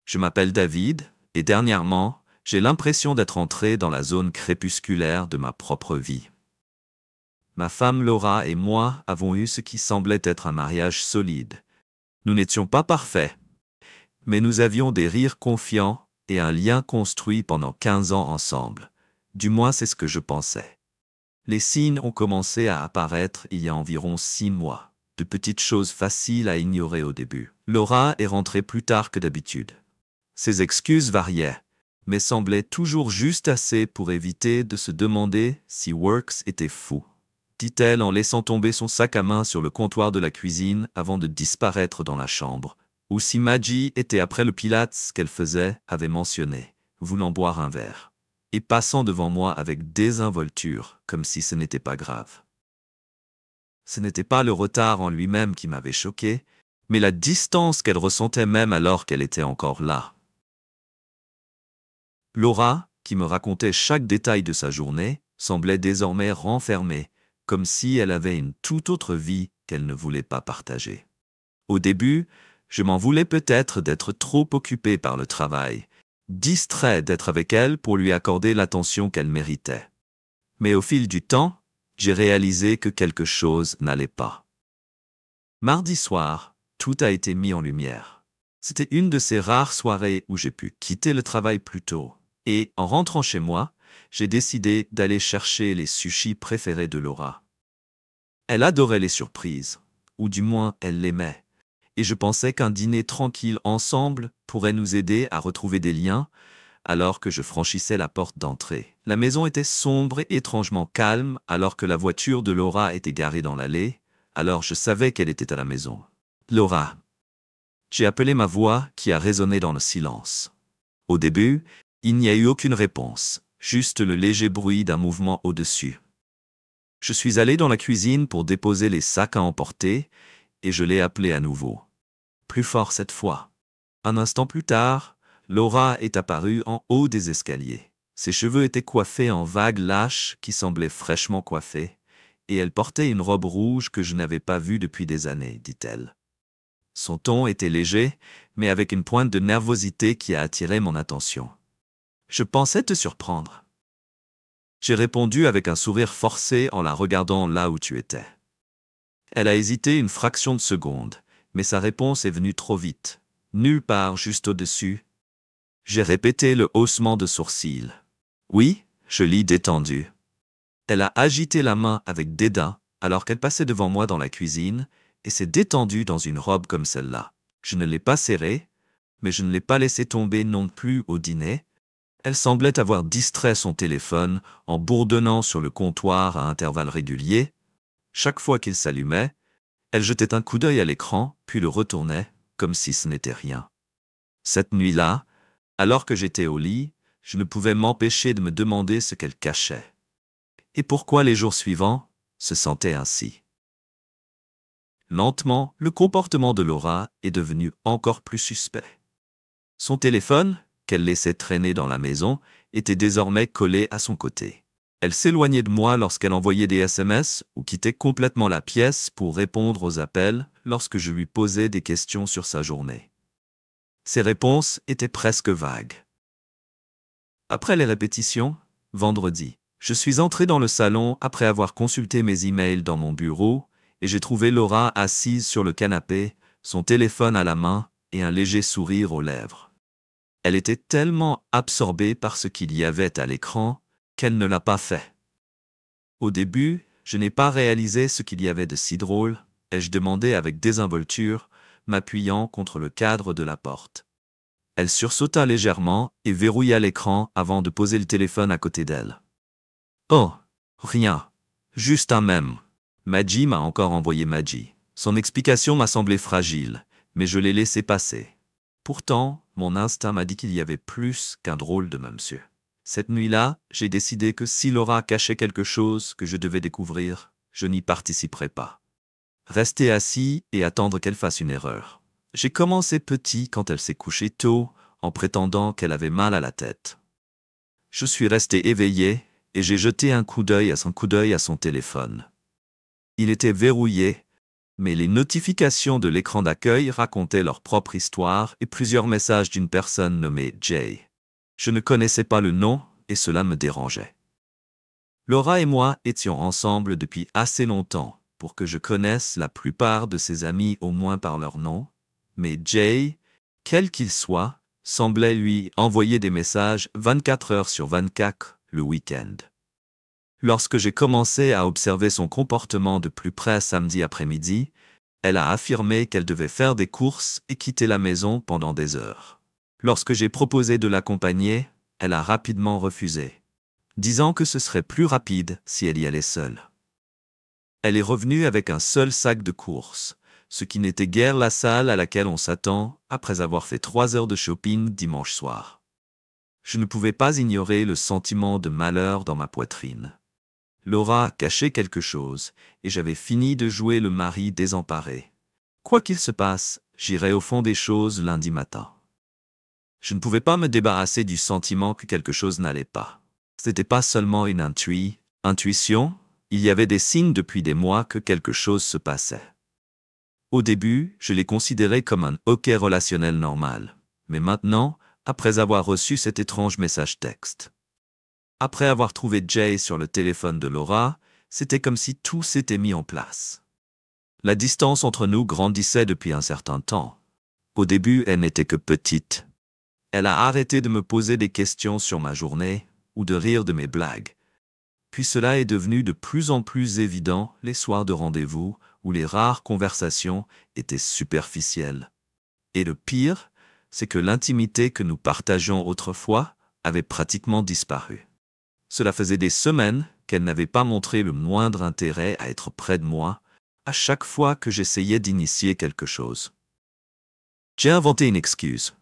Je m'appelle David, et dernièrement, j'ai l'impression d'être entré dans la zone crépusculaire de ma propre vie. Ma femme Laura et moi avons eu ce qui semblait être un mariage solide. Nous n'étions pas parfaits, mais nous avions des rires confiants et un lien construit pendant 15 ans ensemble. Du moins, c'est ce que je pensais. Les signes ont commencé à apparaître il y a environ 6 mois. De petites choses faciles à ignorer au début. Laura est rentrée plus tard que d'habitude. Ses excuses variaient, mais semblaient toujours juste assez pour éviter de se demander si Works était fou, dit-elle en laissant tomber son sac à main sur le comptoir de la cuisine avant de disparaître dans la chambre, ou si Maggie était après le pilates qu'elle faisait, avait mentionné, voulant boire un verre, et passant devant moi avec désinvolture, comme si ce n'était pas grave. Ce n'était pas le retard en lui-même qui m'avait choqué, mais la distance qu'elle ressentait même alors qu'elle était encore là. Laura, qui me racontait chaque détail de sa journée, semblait désormais renfermée, comme si elle avait une toute autre vie qu'elle ne voulait pas partager. Au début, je m'en voulais peut-être d'être trop occupé par le travail, distrait d'être avec elle pour lui accorder l'attention qu'elle méritait. Mais au fil du temps, j'ai réalisé que quelque chose n'allait pas. Mardi soir, tout a été mis en lumière. C'était une de ces rares soirées où j'ai pu quitter le travail plus tôt. Et, en rentrant chez moi, j'ai décidé d'aller chercher les sushis préférés de Laura. Elle adorait les surprises, ou du moins elle l'aimait. Et je pensais qu'un dîner tranquille ensemble pourrait nous aider à retrouver des liens, alors que je franchissais la porte d'entrée. La maison était sombre et étrangement calme, alors que la voiture de Laura était garée dans l'allée, alors je savais qu'elle était à la maison. Laura. J'ai appelé ma voix qui a résonné dans le silence. Au début, il n'y a eu aucune réponse, juste le léger bruit d'un mouvement au-dessus. Je suis allé dans la cuisine pour déposer les sacs à emporter, et je l'ai appelée à nouveau. Plus fort cette fois. Un instant plus tard, Laura est apparue en haut des escaliers. Ses cheveux étaient coiffés en vagues lâches qui semblaient fraîchement coiffées, et elle portait une robe rouge que je n'avais pas vue depuis des années, dit-elle. Son ton était léger, mais avec une pointe de nervosité qui a attiré mon attention. Je pensais te surprendre. J'ai répondu avec un sourire forcé en la regardant là où tu étais. Elle a hésité une fraction de seconde, mais sa réponse est venue trop vite, nulle part juste au-dessus. J'ai répété le haussement de sourcils. Oui, je l'ai détendu. Elle a agité la main avec dédain alors qu'elle passait devant moi dans la cuisine et s'est détendue dans une robe comme celle-là. Je ne l'ai pas serrée, mais je ne l'ai pas laissée tomber non plus au dîner. Elle semblait avoir distrait son téléphone en bourdonnant sur le comptoir à intervalles réguliers. Chaque fois qu'il s'allumait, elle jetait un coup d'œil à l'écran, puis le retournait, comme si ce n'était rien. Cette nuit-là, alors que j'étais au lit, je ne pouvais m'empêcher de me demander ce qu'elle cachait. Et pourquoi les jours suivants se sentaient ainsi. Lentement, le comportement de Laura est devenu encore plus suspect. Son téléphone, qu'elle laissait traîner dans la maison, était désormais collé à son côté. Elle s'éloignait de moi lorsqu'elle envoyait des SMS ou quittait complètement la pièce pour répondre aux appels lorsque je lui posais des questions sur sa journée. Ses réponses étaient presque vagues. Après les répétitions, vendredi, je suis entré dans le salon après avoir consulté mes emails dans mon bureau et j'ai trouvé Laura assise sur le canapé, son téléphone à la main et un léger sourire aux lèvres. Elle était tellement absorbée par ce qu'il y avait à l'écran qu'elle ne l'a pas fait. Au début, je n'ai pas réalisé ce qu'il y avait de si drôle, ai-je demandé avec désinvolture, m'appuyant contre le cadre de la porte. Elle sursauta légèrement et verrouilla l'écran avant de poser le téléphone à côté d'elle. « Oh, rien. Juste un mème. » Maggie m'a encore envoyé Maggie. Son explication m'a semblé fragile, mais je l'ai laissé passer. Pourtant, mon instinct m'a dit qu'il y avait plus qu'un drôle de monsieur. Cette nuit-là, j'ai décidé que si Laura cachait quelque chose que je devais découvrir, je n'y participerais pas. Rester assis et attendre qu'elle fasse une erreur. J'ai commencé petit quand elle s'est couchée tôt, en prétendant qu'elle avait mal à la tête. Je suis resté éveillé et j'ai jeté un coup d'œil à son téléphone. Il était verrouillé, mais les notifications de l'écran d'accueil racontaient leur propre histoire et plusieurs messages d'une personne nommée Jay. Je ne connaissais pas le nom et cela me dérangeait. Laura et moi étions ensemble depuis assez longtemps pour que je connaisse la plupart de ses amis au moins par leur nom, mais Jay, quel qu'il soit, semblait lui envoyer des messages 24 heures sur 24 le week-end. Lorsque j'ai commencé à observer son comportement de plus près samedi après-midi, elle a affirmé qu'elle devait faire des courses et quitter la maison pendant des heures. Lorsque j'ai proposé de l'accompagner, elle a rapidement refusé, disant que ce serait plus rapide si elle y allait seule. Elle est revenue avec un seul sac de courses, ce qui n'était guère la salle à laquelle on s'attend après avoir fait 3 heures de shopping dimanche soir. Je ne pouvais pas ignorer le sentiment de malheur dans ma poitrine. Laura cachait quelque chose, et j'avais fini de jouer le mari désemparé. Quoi qu'il se passe, j'irai au fond des choses lundi matin. Je ne pouvais pas me débarrasser du sentiment que quelque chose n'allait pas. Ce n'était pas seulement une intuition, il y avait des signes depuis des mois que quelque chose se passait. Au début, je les considérais comme un hoquet relationnel normal, mais maintenant, après avoir reçu cet étrange message texte. Après avoir trouvé Jay sur le téléphone de Laura, c'était comme si tout s'était mis en place. La distance entre nous grandissait depuis un certain temps. Au début, elle n'était que petite. Elle a arrêté de me poser des questions sur ma journée ou de rire de mes blagues. Puis cela est devenu de plus en plus évident les soirs de rendez-vous où les rares conversations étaient superficielles. Et le pire, c'est que l'intimité que nous partagions autrefois avait pratiquement disparu. Cela faisait des semaines qu'elle n'avait pas montré le moindre intérêt à être près de moi à chaque fois que j'essayais d'initier quelque chose. J'ai inventé une excuse.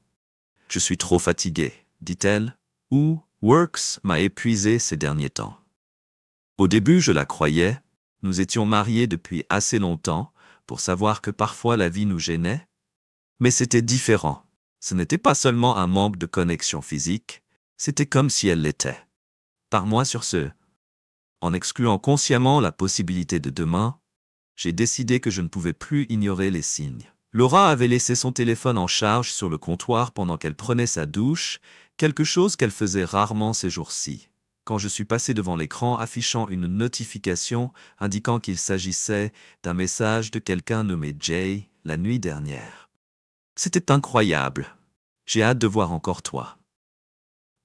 Je suis trop fatiguée, dit-elle, ou Works m'a épuisé ces derniers temps. Au début, je la croyais, nous étions mariés depuis assez longtemps pour savoir que parfois la vie nous gênait, mais c'était différent. Ce n'était pas seulement un manque de connexion physique, c'était comme si elle l'était. Par moi sur ce. En excluant consciemment la possibilité de demain, j'ai décidé que je ne pouvais plus ignorer les signes. Laura avait laissé son téléphone en charge sur le comptoir pendant qu'elle prenait sa douche, quelque chose qu'elle faisait rarement ces jours-ci, quand je suis passé devant l'écran affichant une notification indiquant qu'il s'agissait d'un message de quelqu'un nommé Jay la nuit dernière. C'était incroyable. J'ai hâte de voir encore toi.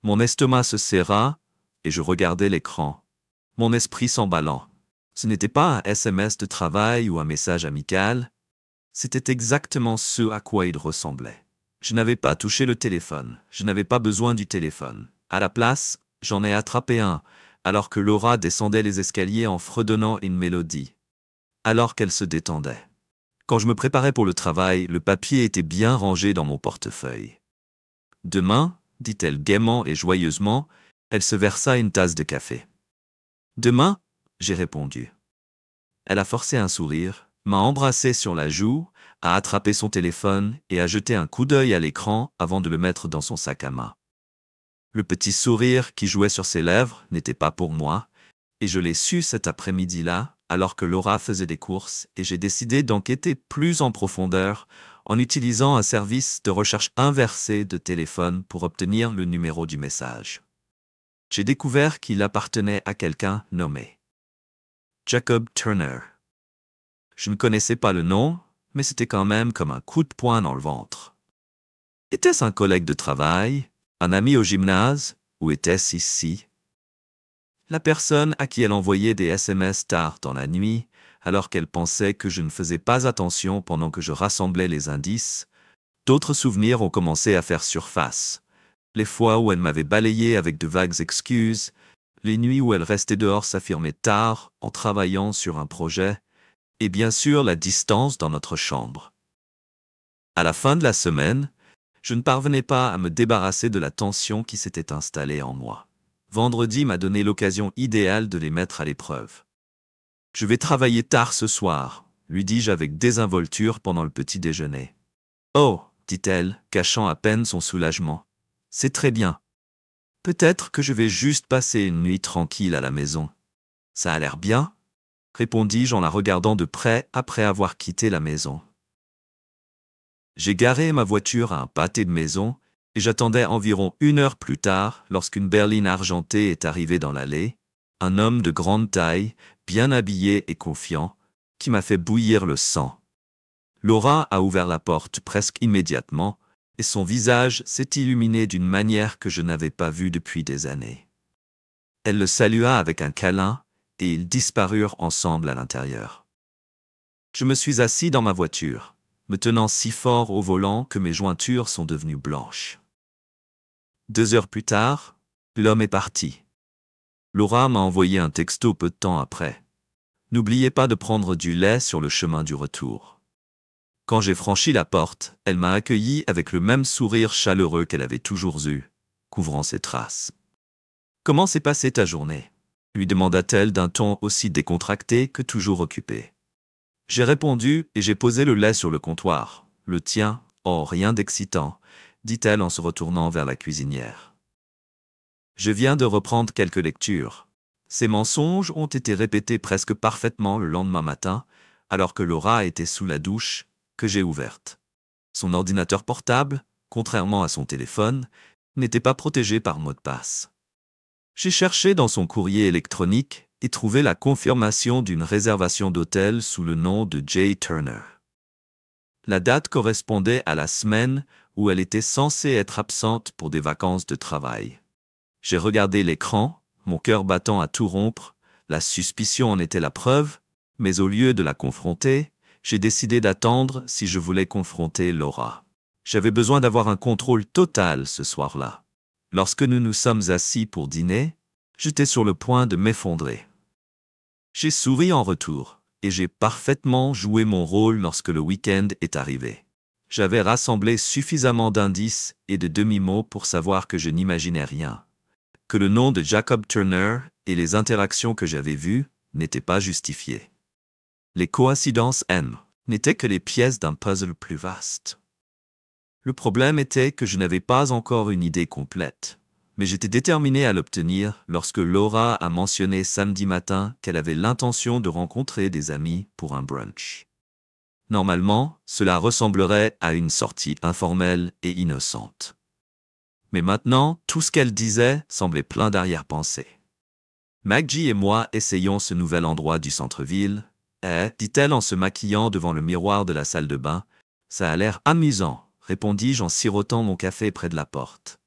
Mon estomac se serra, et je regardais l'écran, mon esprit s'emballant. Ce n'était pas un SMS de travail ou un message amical, c'était exactement ce à quoi il ressemblait. Je n'avais pas touché le téléphone, je n'avais pas besoin du téléphone. À la place, j'en ai attrapé un, alors que Laura descendait les escaliers en fredonnant une mélodie, alors qu'elle se détendait. Quand je me préparais pour le travail, le papier était bien rangé dans mon portefeuille. Demain, dit-elle gaiement et joyeusement, elle se versa une tasse de café. Demain, j'ai répondu. Elle a forcé un sourire, m'a embrassé sur la joue, a attrapé son téléphone et a jeté un coup d'œil à l'écran avant de le mettre dans son sac à main. Le petit sourire qui jouait sur ses lèvres n'était pas pour moi, et je l'ai su cet après-midi-là, alors que Laura faisait des courses, et j'ai décidé d'enquêter plus en profondeur en utilisant un service de recherche inversée de téléphone pour obtenir le numéro du message. J'ai découvert qu'il appartenait à quelqu'un nommé Jacob Turner. Je ne connaissais pas le nom, mais c'était quand même comme un coup de poing dans le ventre. Était-ce un collègue de travail, un ami au gymnase, ou était-ce ici la personne à qui elle envoyait des SMS tard dans la nuit, alors qu'elle pensait que je ne faisais pas attention pendant que je rassemblais les indices? D'autres souvenirs ont commencé à faire surface. Les fois où elle m'avait balayé avec de vagues excuses, les nuits où elle restait dehors s'affirmer tard en travaillant sur un projet, et bien sûr la distance dans notre chambre. À la fin de la semaine, je ne parvenais pas à me débarrasser de la tension qui s'était installée en moi. Vendredi m'a donné l'occasion idéale de les mettre à l'épreuve. « Je vais travailler tard ce soir », lui dis-je avec désinvolture pendant le petit déjeuner. « Oh », dit-elle, cachant à peine son soulagement. « C'est très bien. Peut-être que je vais juste passer une nuit tranquille à la maison. Ça a l'air bien ?» répondis-je en la regardant de près après avoir quitté la maison. J'ai garé ma voiture à un pâté de maison et j'attendais environ 1 heure plus tard lorsqu'une berline argentée est arrivée dans l'allée, un homme de grande taille, bien habillé et confiant, qui m'a fait bouillir le sang. Laura a ouvert la porte presque immédiatement et son visage s'est illuminé d'une manière que je n'avais pas vue depuis des années. Elle le salua avec un câlin et ils disparurent ensemble à l'intérieur. Je me suis assis dans ma voiture, me tenant si fort au volant que mes jointures sont devenues blanches. 2 heures plus tard, l'homme est parti. Laura m'a envoyé un texto peu de temps après. N'oubliez pas de prendre du lait sur le chemin du retour. Quand j'ai franchi la porte, elle m'a accueilli avec le même sourire chaleureux qu'elle avait toujours eu, couvrant ses traces. « Comment s'est passée ta journée ?» lui demanda-t-elle d'un ton aussi décontracté que toujours occupé. J'ai répondu et j'ai posé le lait sur le comptoir. « Le tien, oh rien d'excitant », dit-elle en se retournant vers la cuisinière. Je viens de reprendre quelques lectures. Ces mensonges ont été répétés presque parfaitement le lendemain matin, alors que Laura était sous la douche, que j'ai ouverte. Son ordinateur portable, contrairement à son téléphone, n'était pas protégé par mot de passe. J'ai cherché dans son courrier électronique et trouvé la confirmation d'une réservation d'hôtel sous le nom de Jay Turner. La date correspondait à la semaine où elle était censée être absente pour des vacances de travail. J'ai regardé l'écran, mon cœur battant à tout rompre, la suspicion en était la preuve, mais au lieu de la confronter, j'ai décidé d'attendre si je voulais confronter Laura. J'avais besoin d'avoir un contrôle total ce soir-là. Lorsque nous nous sommes assis pour dîner, j'étais sur le point de m'effondrer. J'ai souri en retour, et j'ai parfaitement joué mon rôle lorsque le week-end est arrivé. J'avais rassemblé suffisamment d'indices et de demi-mots pour savoir que je n'imaginais rien, que le nom de Jacob Turner et les interactions que j'avais vues n'étaient pas justifiées. Les coïncidences n'étaient que les pièces d'un puzzle plus vaste. Le problème était que je n'avais pas encore une idée complète, mais j'étais déterminé à l'obtenir lorsque Laura a mentionné samedi matin qu'elle avait l'intention de rencontrer des amis pour un brunch. Normalement, cela ressemblerait à une sortie informelle et innocente. Mais maintenant, tout ce qu'elle disait semblait plein d'arrière-pensées. Maggie et moi essayons ce nouvel endroit du centre-ville, dit-elle en se maquillant devant le miroir de la salle de bain. Ça a l'air amusant, répondis-je en sirotant mon café près de la porte.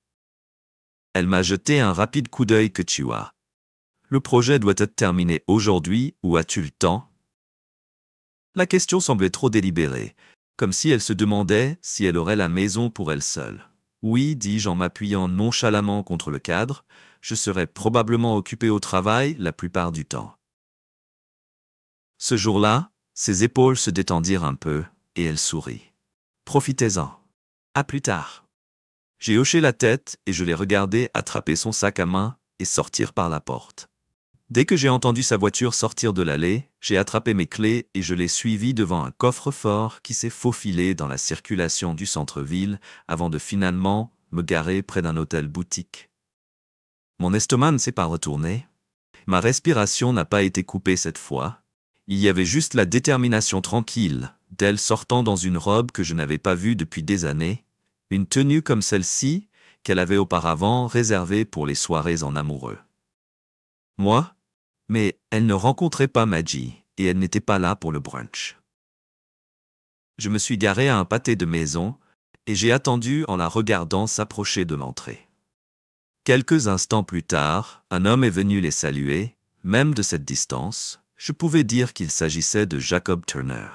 Elle m'a jeté un rapide coup d'œil que tu as. Le projet doit être terminé aujourd'hui ou as-tu le temps? La question semblait trop délibérée, comme si elle se demandait si elle aurait la maison pour elle seule. Oui, dis-je en m'appuyant nonchalamment contre le cadre, je serai probablement occupé au travail la plupart du temps. Ce jour-là, ses épaules se détendirent un peu, et elle sourit. Profitez-en. À plus tard. J'ai hoché la tête et je l'ai regardé attraper son sac à main et sortir par la porte. Dès que j'ai entendu sa voiture sortir de l'allée, j'ai attrapé mes clés et je l'ai suivi devant un coffre-fort qui s'est faufilé dans la circulation du centre-ville avant de finalement me garer près d'un hôtel-boutique. Mon estomac ne s'est pas retourné. Ma respiration n'a pas été coupée cette fois. Il y avait juste la détermination tranquille d'elle sortant dans une robe que je n'avais pas vue depuis des années, une tenue comme celle-ci qu'elle avait auparavant réservée pour les soirées en amoureux. Moi? Mais elle ne rencontrait pas Maggie et elle n'était pas là pour le brunch. Je me suis garé à un pâté de maison et j'ai attendu en la regardant s'approcher de l'entrée. Quelques instants plus tard, un homme est venu les saluer, même de cette distance, je pouvais dire qu'il s'agissait de Jacob Turner.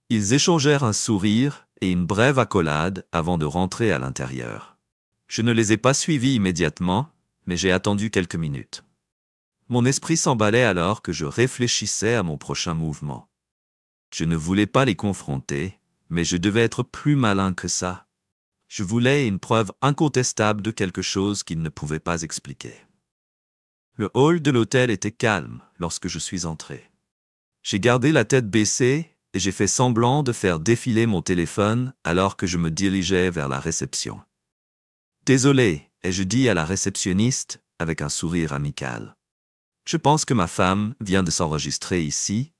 Ils échangèrent un sourire et une brève accolade avant de rentrer à l'intérieur. Je ne les ai pas suivis immédiatement, mais j'ai attendu quelques minutes. Mon esprit s'emballait alors que je réfléchissais à mon prochain mouvement. Je ne voulais pas les confronter, mais je devais être plus malin que ça. Je voulais une preuve incontestable de quelque chose qu'ils ne pouvaient pas expliquer. Le hall de l'hôtel était calme lorsque je suis entré. J'ai gardé la tête baissée et j'ai fait semblant de faire défiler mon téléphone alors que je me dirigeais vers la réception. « Désolé », ai-je dit à la réceptionniste avec un sourire amical. Je pense que ma femme vient de s'enregistrer ici.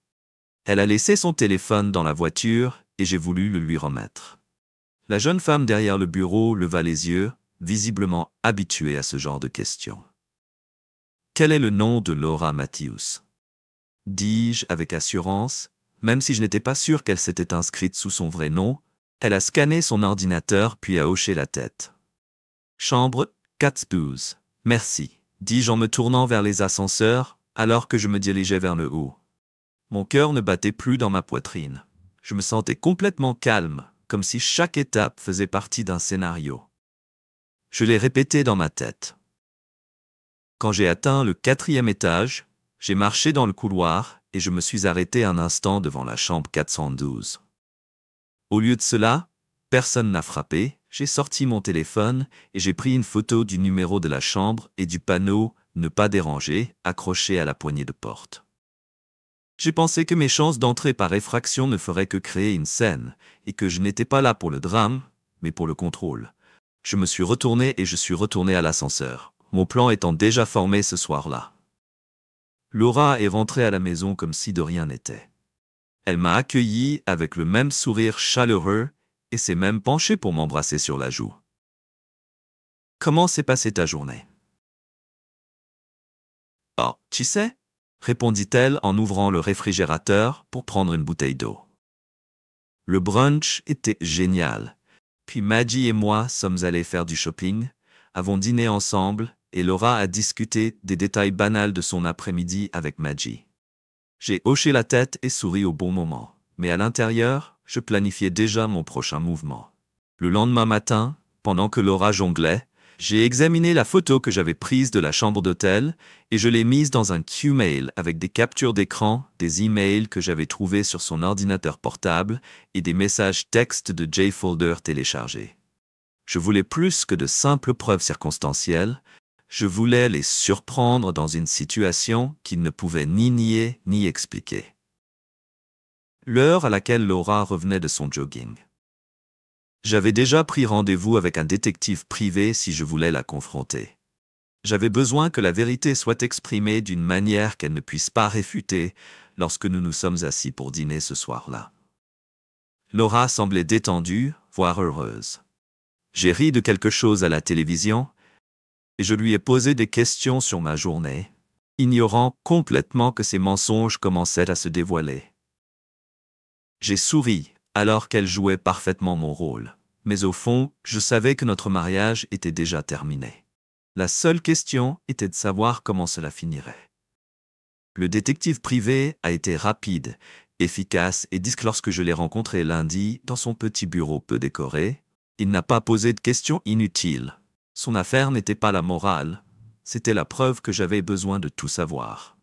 Elle a laissé son téléphone dans la voiture et j'ai voulu le lui remettre. La jeune femme derrière le bureau leva les yeux, visiblement habituée à ce genre de questions. Quel est le nom de Laura Matthews? Dis-je avec assurance, même si je n'étais pas sûr qu'elle s'était inscrite sous son vrai nom. Elle a scanné son ordinateur puis a hoché la tête. Chambre 412. Merci, dis-je en me tournant vers les ascenseurs, alors que je me dirigeais vers le haut. Mon cœur ne battait plus dans ma poitrine. Je me sentais complètement calme, comme si chaque étape faisait partie d'un scénario. Je l'ai répété dans ma tête. Quand j'ai atteint le 4e étage, j'ai marché dans le couloir et je me suis arrêté un instant devant la chambre 412. Au lieu de cela, personne n'a frappé, j'ai sorti mon téléphone et j'ai pris une photo du numéro de la chambre et du panneau « Ne pas déranger » accroché à la poignée de porte. J'ai pensé que mes chances d'entrer par effraction ne feraient que créer une scène et que je n'étais pas là pour le drame, mais pour le contrôle. Je me suis retourné et je suis retourné à l'ascenseur, mon plan étant déjà formé ce soir-là. Laura est rentrée à la maison comme si de rien n'était. Elle m'a accueilli avec le même sourire chaleureux et s'est même penchée pour m'embrasser sur la joue. « Comment s'est passée ta journée? »« Oh, tu sais ?» répondit-elle en ouvrant le réfrigérateur pour prendre une bouteille d'eau. Le brunch était génial. Puis Maggie et moi sommes allés faire du shopping, avons dîné ensemble et Laura a discuté des détails banals de son après-midi avec Maggie. J'ai hoché la tête et souri au bon moment, mais à l'intérieur, je planifiais déjà mon prochain mouvement. Le lendemain matin, pendant que Laura jonglait, j'ai examiné la photo que j'avais prise de la chambre d'hôtel et je l'ai mise dans un Q-mail avec des captures d'écran, des emails que j'avais trouvés sur son ordinateur portable et des messages textes de JFolder téléchargés. Je voulais plus que de simples preuves circonstancielles, je voulais les surprendre dans une situation qu'ils ne pouvaient ni nier ni expliquer. L'heure à laquelle Laura revenait de son jogging. J'avais déjà pris rendez-vous avec un détective privé si je voulais la confronter. J'avais besoin que la vérité soit exprimée d'une manière qu'elle ne puisse pas réfuter lorsque nous nous sommes assis pour dîner ce soir-là. Laura semblait détendue, voire heureuse. J'ai ri de quelque chose à la télévision et je lui ai posé des questions sur ma journée, ignorant complètement que ses mensonges commençaient à se dévoiler. J'ai souri alors qu'elle jouait parfaitement mon rôle. Mais au fond, je savais que notre mariage était déjà terminé. La seule question était de savoir comment cela finirait. Le détective privé a été rapide, efficace et disque lorsque je l'ai rencontré lundi dans son petit bureau peu décoré. Il n'a pas posé de questions inutiles. Son affaire n'était pas la morale, c'était la preuve que j'avais besoin de tout savoir.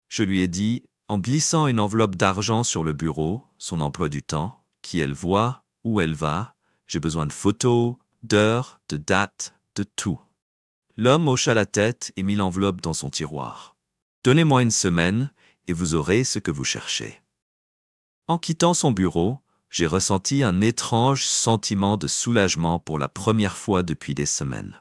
Je lui ai dit, en glissant une enveloppe d'argent sur le bureau, son emploi du temps, qui elle voit, où elle va. J'ai besoin de photos, d'heures, de dates, de tout. L'homme hocha la tête et mit l'enveloppe dans son tiroir. Donnez-moi une semaine et vous aurez ce que vous cherchez. En quittant son bureau, j'ai ressenti un étrange sentiment de soulagement pour la première fois depuis des semaines.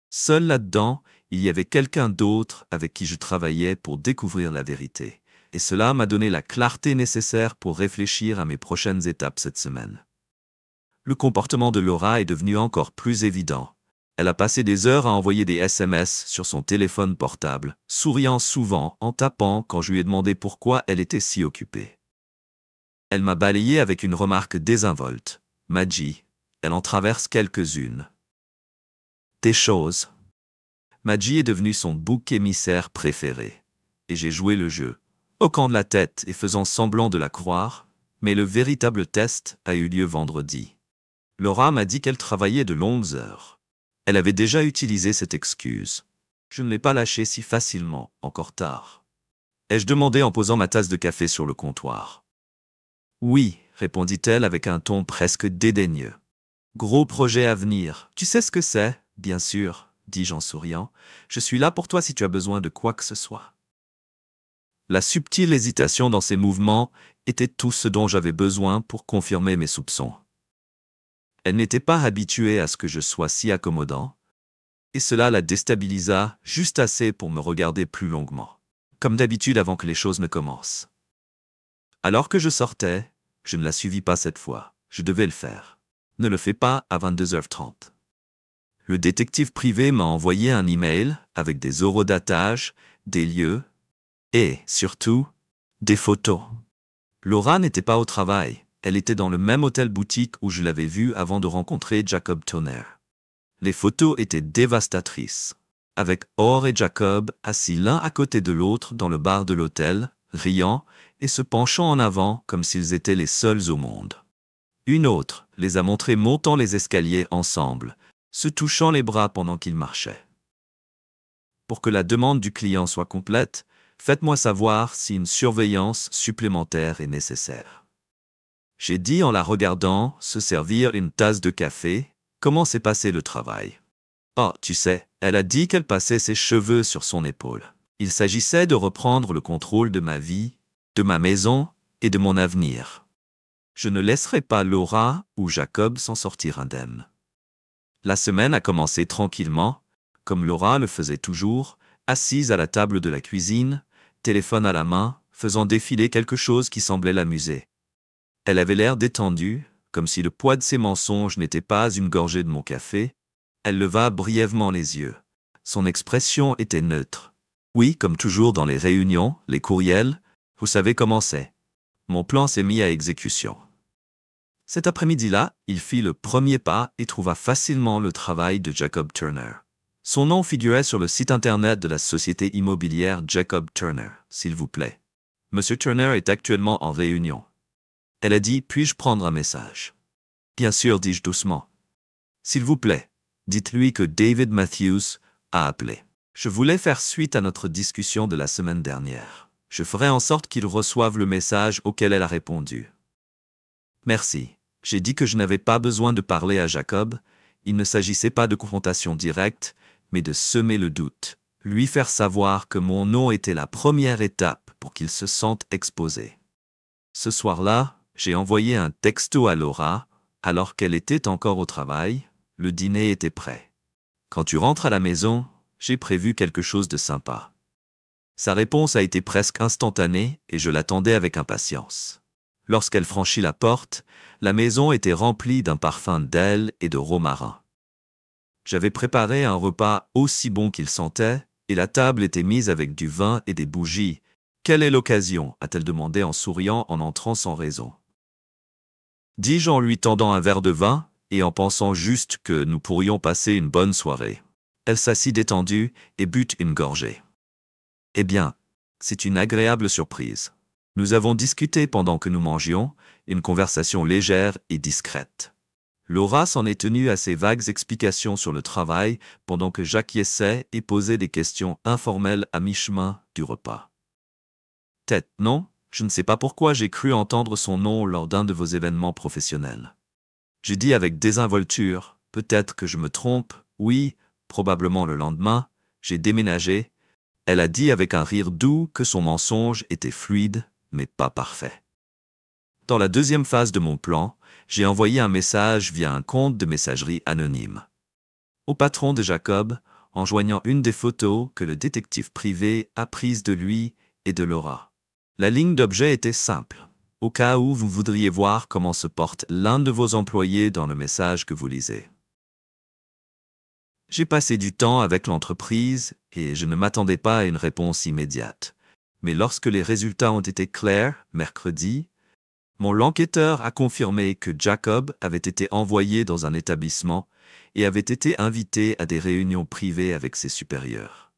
Seul là-dedans, il y avait quelqu'un d'autre avec qui je travaillais pour découvrir la vérité. Et cela m'a donné la clarté nécessaire pour réfléchir à mes prochaines étapes cette semaine. Le comportement de Laura est devenu encore plus évident. Elle a passé des heures à envoyer des SMS sur son téléphone portable, souriant souvent en tapant quand je lui ai demandé pourquoi elle était si occupée. Elle m'a balayé avec une remarque désinvolte. Maggie, elle en traverse quelques-unes. Des choses. Maggie est devenue son bouc émissaire préféré. Et j'ai joué le jeu, hoquant de la tête et faisant semblant de la croire, mais le véritable test a eu lieu vendredi. Laura m'a dit qu'elle travaillait de longues heures. Elle avait déjà utilisé cette excuse. Je ne l'ai pas lâchée si facilement, encore tard. Ai-je demandé en posant ma tasse de café sur le comptoir. Oui, répondit-elle avec un ton presque dédaigneux. Gros projet à venir. Tu sais ce que c'est, bien sûr, dis-je en souriant. Je suis là pour toi si tu as besoin de quoi que ce soit. La subtile hésitation dans ses mouvements était tout ce dont j'avais besoin pour confirmer mes soupçons. Elle n'était pas habituée à ce que je sois si accommodant, et cela la déstabilisa juste assez pour me regarder plus longuement. comme d'habitude avant que les choses ne commencent. Alors que je sortais, je ne la suivis pas cette fois. Je devais le faire. Ne le fais pas à 22h30. Le détective privé m'a envoyé un email avec des horodatages, des lieux et, surtout, des photos. Laura n'était pas au travail. Elle était dans le même hôtel-boutique où je l'avais vue avant de rencontrer Jacob Turner. Les photos étaient dévastatrices, avec Orr et Jacob assis l'un à côté de l'autre dans le bar de l'hôtel, riant et se penchant en avant comme s'ils étaient les seuls au monde. Une autre les a montrés montant les escaliers ensemble, se touchant les bras pendant qu'ils marchaient. Pour que la demande du client soit complète, faites-moi savoir si une surveillance supplémentaire est nécessaire. J'ai dit en la regardant se servir une tasse de café, comment s'est passé le travail. Oh, tu sais, elle a dit qu'elle passait ses cheveux sur son épaule. Il s'agissait de reprendre le contrôle de ma vie, de ma maison et de mon avenir. Je ne laisserai pas Laura ou Jacob s'en sortir indemnes. La semaine a commencé tranquillement, comme Laura le faisait toujours, assise à la table de la cuisine, téléphone à la main, faisant défiler quelque chose qui semblait l'amuser. Elle avait l'air détendue, comme si le poids de ses mensonges n'était pas une gorgée de mon café. Elle leva brièvement les yeux. Son expression était neutre. Oui, comme toujours dans les réunions, les courriels, vous savez comment c'est. Mon plan s'est mis à exécution. Cet après-midi-là, il fit le premier pas et trouva facilement le travail de Jacob Turner. Son nom figurait sur le site internet de la société immobilière Jacob Turner, s'il vous plaît. Monsieur Turner est actuellement en réunion. Elle a dit, puis-je prendre un message? Bien sûr, dis-je doucement. S'il vous plaît, dites-lui que David Matthews a appelé. Je voulais faire suite à notre discussion de la semaine dernière. Je ferai en sorte qu'il reçoive le message auquel elle a répondu. Merci. J'ai dit que je n'avais pas besoin de parler à Jacob. Il ne s'agissait pas de confrontation directe, mais de semer le doute. Lui faire savoir que mon nom était la première étape pour qu'il se sente exposé. Ce soir-là, j'ai envoyé un texto à Laura, alors qu'elle était encore au travail. Le dîner était prêt. Quand tu rentres à la maison, j'ai prévu quelque chose de sympa. Sa réponse a été presque instantanée et je l'attendais avec impatience. Lorsqu'elle franchit la porte, la maison était remplie d'un parfum d'aile et de romarin. J'avais préparé un repas aussi bon qu'il sentait, et la table était mise avec du vin et des bougies. Quelle est l'occasion? A-t-elle demandé en souriant en entrant sans raison. Dis-je en lui tendant un verre de vin, et en pensant juste que nous pourrions passer une bonne soirée. Elle s'assit détendue et but une gorgée. Eh bien, c'est une agréable surprise. Nous avons discuté pendant que nous mangions, une conversation légère et discrète. Laura s'en est tenue à ses vagues explications sur le travail pendant que j'acquiesçais et posais des questions informelles à mi-chemin du repas. Tête, non, je ne sais pas pourquoi j'ai cru entendre son nom lors d'un de vos événements professionnels. J'ai dit avec désinvolture, peut-être que je me trompe, oui, probablement le lendemain, j'ai déménagé. Elle a dit avec un rire doux que son mensonge était fluide, mais pas parfait. Dans la deuxième phase de mon plan, j'ai envoyé un message via un compte de messagerie anonyme. Au patron de Jacob, en joignant une des photos que le détective privé a prises de lui et de Laura. La ligne d'objet était simple. Au cas où vous voudriez voir comment se porte l'un de vos employés dans le message que vous lisez. J'ai passé du temps avec l'entreprise et je ne m'attendais pas à une réponse immédiate. Mais lorsque les résultats ont été clairs, mercredi, mon enquêteur a confirmé que Jacob avait été envoyé dans un établissement et avait été invité à des réunions privées avec ses supérieurs.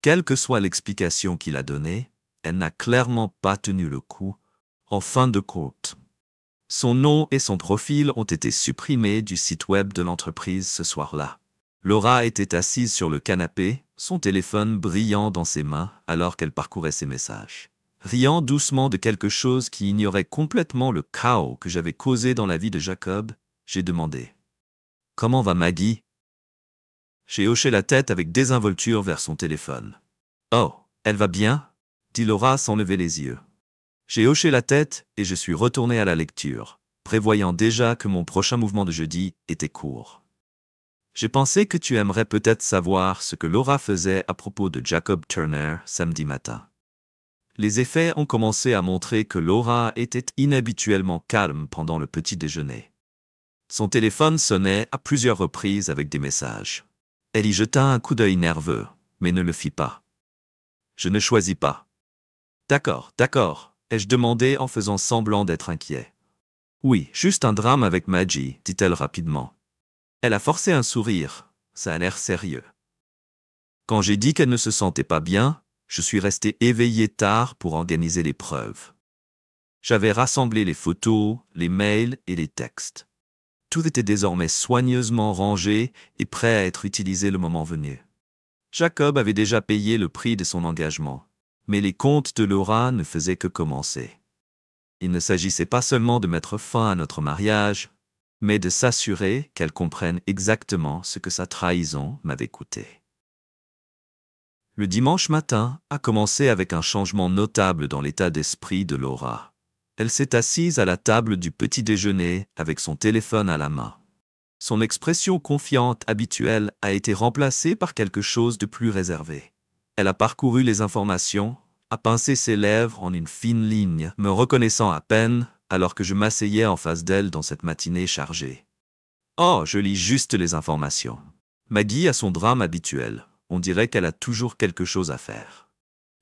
Quelle que soit l'explication qu'il a donnée, elle n'a clairement pas tenu le coup. En fin de compte, son nom et son profil ont été supprimés du site web de l'entreprise ce soir-là. Laura était assise sur le canapé, son téléphone brillant dans ses mains alors qu'elle parcourait ses messages. Riant doucement de quelque chose qui ignorait complètement le chaos que j'avais causé dans la vie de Jacob, j'ai demandé « Comment va Maggie ?» J'ai hoché la tête avec désinvolture vers son téléphone. « Oh, elle va bien ?» dit Laura sans lever les yeux. J'ai hoché la tête et je suis retourné à la lecture, prévoyant déjà que mon prochain mouvement de jeudi était court. J'ai pensé que tu aimerais peut-être savoir ce que Laura faisait à propos de Jacob Turner samedi matin. Les effets ont commencé à montrer que Laura était inhabituellement calme pendant le petit déjeuner. Son téléphone sonnait à plusieurs reprises avec des messages. Elle y jeta un coup d'œil nerveux, mais ne le fit pas. Je ne choisis pas. D'accord, d'accord, ai-je demandé en faisant semblant d'être inquiet. Oui, juste un drame avec Maggie, dit-elle rapidement. Elle a forcé un sourire, ça a l'air sérieux. Quand j'ai dit qu'elle ne se sentait pas bien, je suis resté éveillé tard pour organiser les preuves. J'avais rassemblé les photos, les mails et les textes. Tout était désormais soigneusement rangé et prêt à être utilisé le moment venu. Jacob avait déjà payé le prix de son engagement, mais les comptes de Laura ne faisaient que commencer. Il ne s'agissait pas seulement de mettre fin à notre mariage, mais de s'assurer qu'elle comprenne exactement ce que sa trahison m'avait coûté. Le dimanche matin a commencé avec un changement notable dans l'état d'esprit de Laura. Elle s'est assise à la table du petit déjeuner avec son téléphone à la main. Son expression confiante habituelle a été remplacée par quelque chose de plus réservé. Elle a parcouru les informations, a pincé ses lèvres en une fine ligne, me reconnaissant à peine alors que je m'asseyais en face d'elle dans cette matinée chargée. Oh, je lis juste les informations. Maggie a son drame habituel. On dirait qu'elle a toujours quelque chose à faire.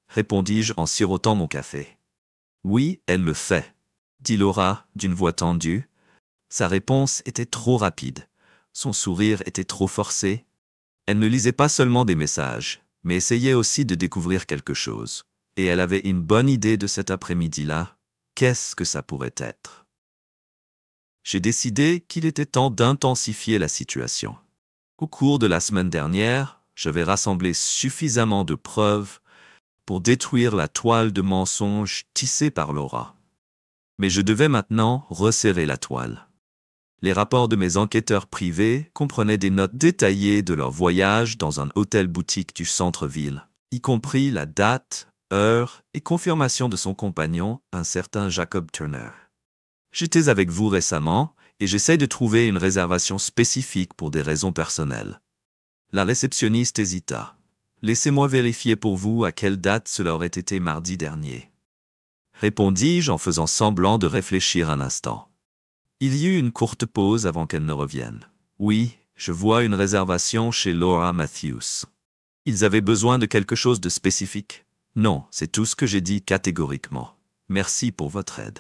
Répondis-je en sirotant mon café. Oui, elle le fait, dit Laura d'une voix tendue. Sa réponse était trop rapide. Son sourire était trop forcé. Elle ne lisait pas seulement des messages, mais essayait aussi de découvrir quelque chose. Et elle avait une bonne idée de cet après-midi-là. Qu'est-ce que ça pourrait être? J'ai décidé qu'il était temps d'intensifier la situation. Au cours de la semaine dernière, j'avais rassemblé suffisamment de preuves pour détruire la toile de mensonges tissée par Laura. Mais je devais maintenant resserrer la toile. Les rapports de mes enquêteurs privés comprenaient des notes détaillées de leur voyage dans un hôtel-boutique du centre-ville, y compris la date, heure et confirmation de son compagnon, un certain Jacob Turner. J'étais avec vous récemment et j'essaie de trouver une réservation spécifique pour des raisons personnelles. La réceptionniste hésita. Laissez-moi vérifier pour vous à quelle date cela aurait été mardi dernier. Répondis-je en faisant semblant de réfléchir un instant. Il y eut une courte pause avant qu'elle ne revienne. Oui, je vois une réservation chez Laura Matthews. Ils avaient besoin de quelque chose de spécifique? Non, c'est tout ce que j'ai dit catégoriquement. Merci pour votre aide.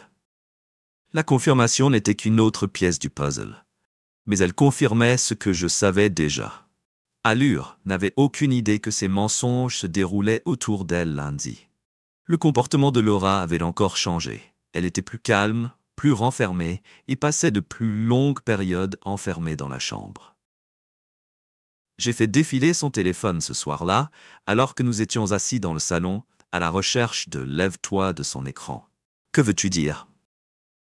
La confirmation n'était qu'une autre pièce du puzzle. Mais elle confirmait ce que je savais déjà. Allure n'avait aucune idée que ces mensonges se déroulaient autour d'elle lundi. Le comportement de Laura avait encore changé. Elle était plus calme, plus renfermée et passait de plus longues périodes enfermée dans la chambre. J'ai fait défiler son téléphone ce soir-là, alors que nous étions assis dans le salon, à la recherche de « lève-toi » de son écran. Que veux-tu dire?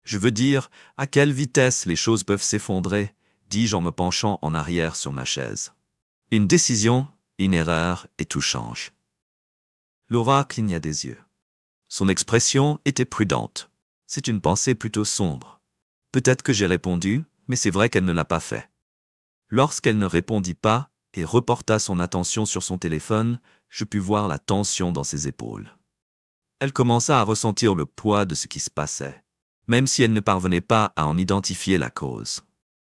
Je veux dire, à quelle vitesse les choses peuvent s'effondrer, dis-je en me penchant en arrière sur ma chaise. Une décision, une erreur, et tout change. Laura cligna des yeux. Son expression était prudente. C'est une pensée plutôt sombre. Peut-être que j'ai répondu, mais c'est vrai qu'elle ne l'a pas fait. Lorsqu'elle ne répondit pas et reporta son attention sur son téléphone, je pus voir la tension dans ses épaules. Elle commença à ressentir le poids de ce qui se passait, même si elle ne parvenait pas à en identifier la cause.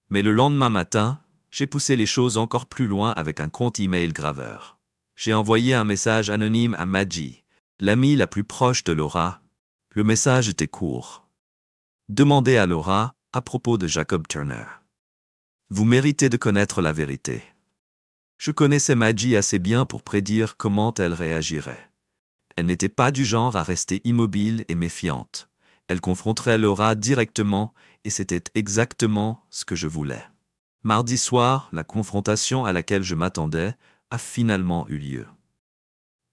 Mais le lendemain matin, j'ai poussé les choses encore plus loin avec un compte email graveur. J'ai envoyé un message anonyme à Maggie, l'amie la plus proche de Laura. Le message était court. Demandez à Laura à propos de Jacob Turner. Vous méritez de connaître la vérité. Je connaissais Maggie assez bien pour prédire comment elle réagirait. Elle n'était pas du genre à rester immobile et méfiante. Elle confronterait Laura directement et c'était exactement ce que je voulais. Mardi soir, la confrontation à laquelle je m'attendais a finalement eu lieu.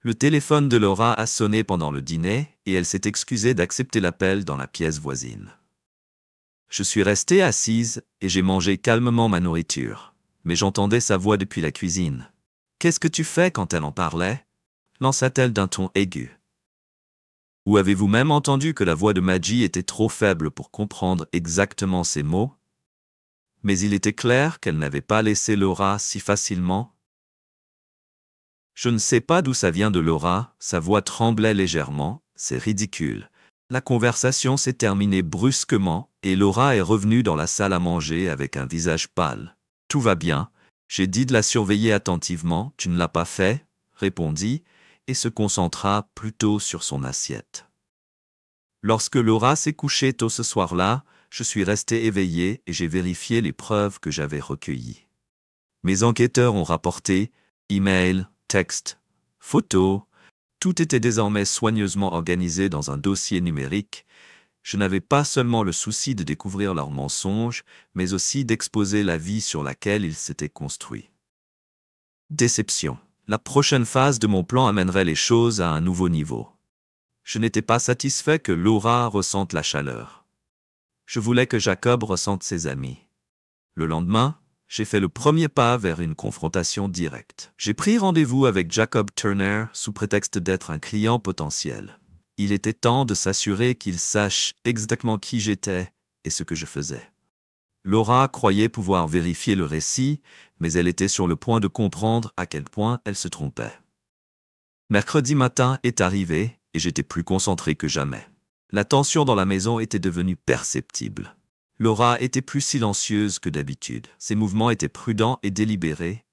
Le téléphone de Laura a sonné pendant le dîner et elle s'est excusée d'accepter l'appel dans la pièce voisine. Je suis restée assise et j'ai mangé calmement ma nourriture, mais j'entendais sa voix depuis la cuisine. « Qu'est-ce que tu fais quand elle en parlait » lança-t-elle d'un ton aigu. Ou avez-vous même entendu que la voix de Maggie était trop faible pour comprendre exactement ces mots? Mais il était clair qu'elle n'avait pas laissé Laura si facilement. Je ne sais pas d'où ça vient de Laura, sa voix tremblait légèrement, C'est ridicule. La conversation s'est terminée brusquement et Laura est revenue dans la salle à manger avec un visage pâle. « Tout va bien. J'ai dit de la surveiller attentivement. Tu ne l'as pas fait ?» répondit et se concentra plutôt sur son assiette. Lorsque Laura s'est couchée tôt ce soir-là, je suis resté éveillé et j'ai vérifié les preuves que j'avais recueillies. Mes enquêteurs ont rapporté email, texte, photos. Tout était désormais soigneusement organisé dans un dossier numérique. Je n'avais pas seulement le souci de découvrir leurs mensonges, mais aussi d'exposer la vie sur laquelle ils s'étaient construits. Déception. La prochaine phase de mon plan amènerait les choses à un nouveau niveau. Je n'étais pas satisfait que Laura ressente la chaleur. Je voulais que Jacob ressente ses amis. Le lendemain, j'ai fait le premier pas vers une confrontation directe. J'ai pris rendez-vous avec Jacob Turner sous prétexte d'être un client potentiel. Il était temps de s'assurer qu'il sache exactement qui j'étais et ce que je faisais. Laura croyait pouvoir vérifier le récit, mais elle était sur le point de comprendre à quel point elle se trompait. Mercredi matin est arrivé et j'étais plus concentré que jamais. La tension dans la maison était devenue perceptible. Laura était plus silencieuse que d'habitude. Ses mouvements étaient prudents et délibérés.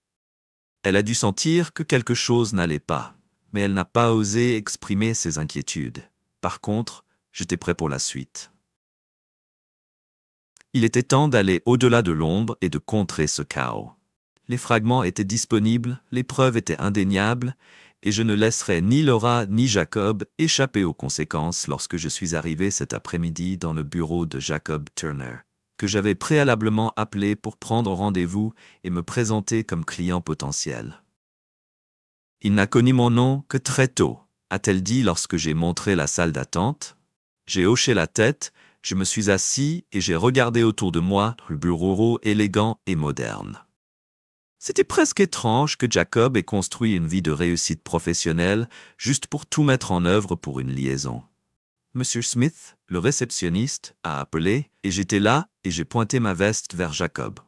Elle a dû sentir que quelque chose n'allait pas, mais elle n'a pas osé exprimer ses inquiétudes. Par contre, j'étais prêt pour la suite. Il était temps d'aller au-delà de l'ombre et de contrer ce chaos. Les fragments étaient disponibles, les preuves étaient indéniables, et je ne laisserai ni Laura ni Jacob échapper aux conséquences lorsque je suis arrivé cet après-midi dans le bureau de Jacob Turner, que j'avais préalablement appelé pour prendre rendez-vous et me présenter comme client potentiel. Il n'a connu mon nom que très tôt, a-t-elle dit lorsque j'ai montré la salle d'attente. J'ai hoché la tête, je me suis assis et j'ai regardé autour de moi le bureau élégant et moderne. C'était presque étrange que Jacob ait construit une vie de réussite professionnelle juste pour tout mettre en œuvre pour une liaison. Monsieur Smith, le réceptionniste, a appelé et j'étais là et j'ai pointé ma veste vers Jacob.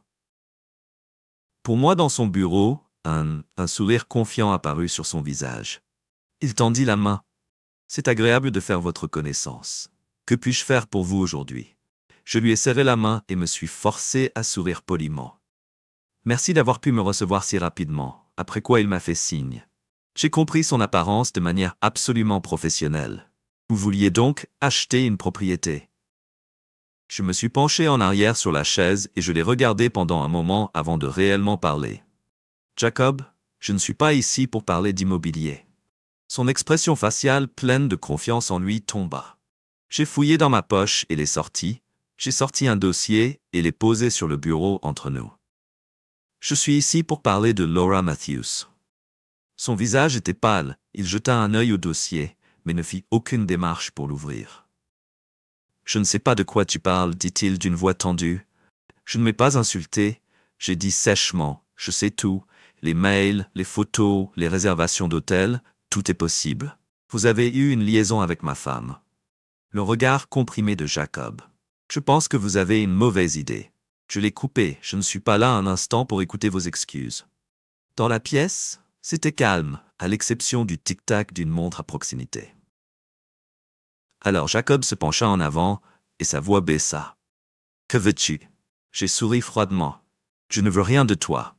Pour moi, dans son bureau, un sourire confiant apparut sur son visage. Il tendit la main. « C'est agréable de faire votre connaissance. Que puis-je faire pour vous aujourd'hui ?» Je lui ai serré la main et me suis forcé à sourire poliment. Merci d'avoir pu me recevoir si rapidement, après quoi il m'a fait signe. J'ai compris son apparence de manière absolument professionnelle. Vous vouliez donc acheter une propriété. Je me suis penché en arrière sur la chaise et je l'ai regardé pendant un moment avant de réellement parler. Jacob, je ne suis pas ici pour parler d'immobilier. Son expression faciale pleine de confiance en lui tomba. J'ai fouillé dans ma poche et l'ai sorti. J'ai sorti un dossier et l'ai posé sur le bureau entre nous. Je suis ici pour parler de Laura Matthews. Son visage était pâle, il jeta un œil au dossier, mais ne fit aucune démarche pour l'ouvrir. Je ne sais pas de quoi tu parles, dit-il d'une voix tendue. Je ne m'ai pas insulté, j'ai dit sèchement, je sais tout, les mails, les photos, les réservations d'hôtel, tout est possible. Vous avez eu une liaison avec ma femme. Le regard comprimé de Jacob. Je pense que vous avez une mauvaise idée. Je l'ai coupé, je ne suis pas là un instant pour écouter vos excuses. Dans la pièce, c'était calme, à l'exception du tic-tac d'une montre à proximité. Alors Jacob se pencha en avant, et sa voix baissa. « Que veux-tu » J'ai souri froidement. « Je ne veux rien de toi.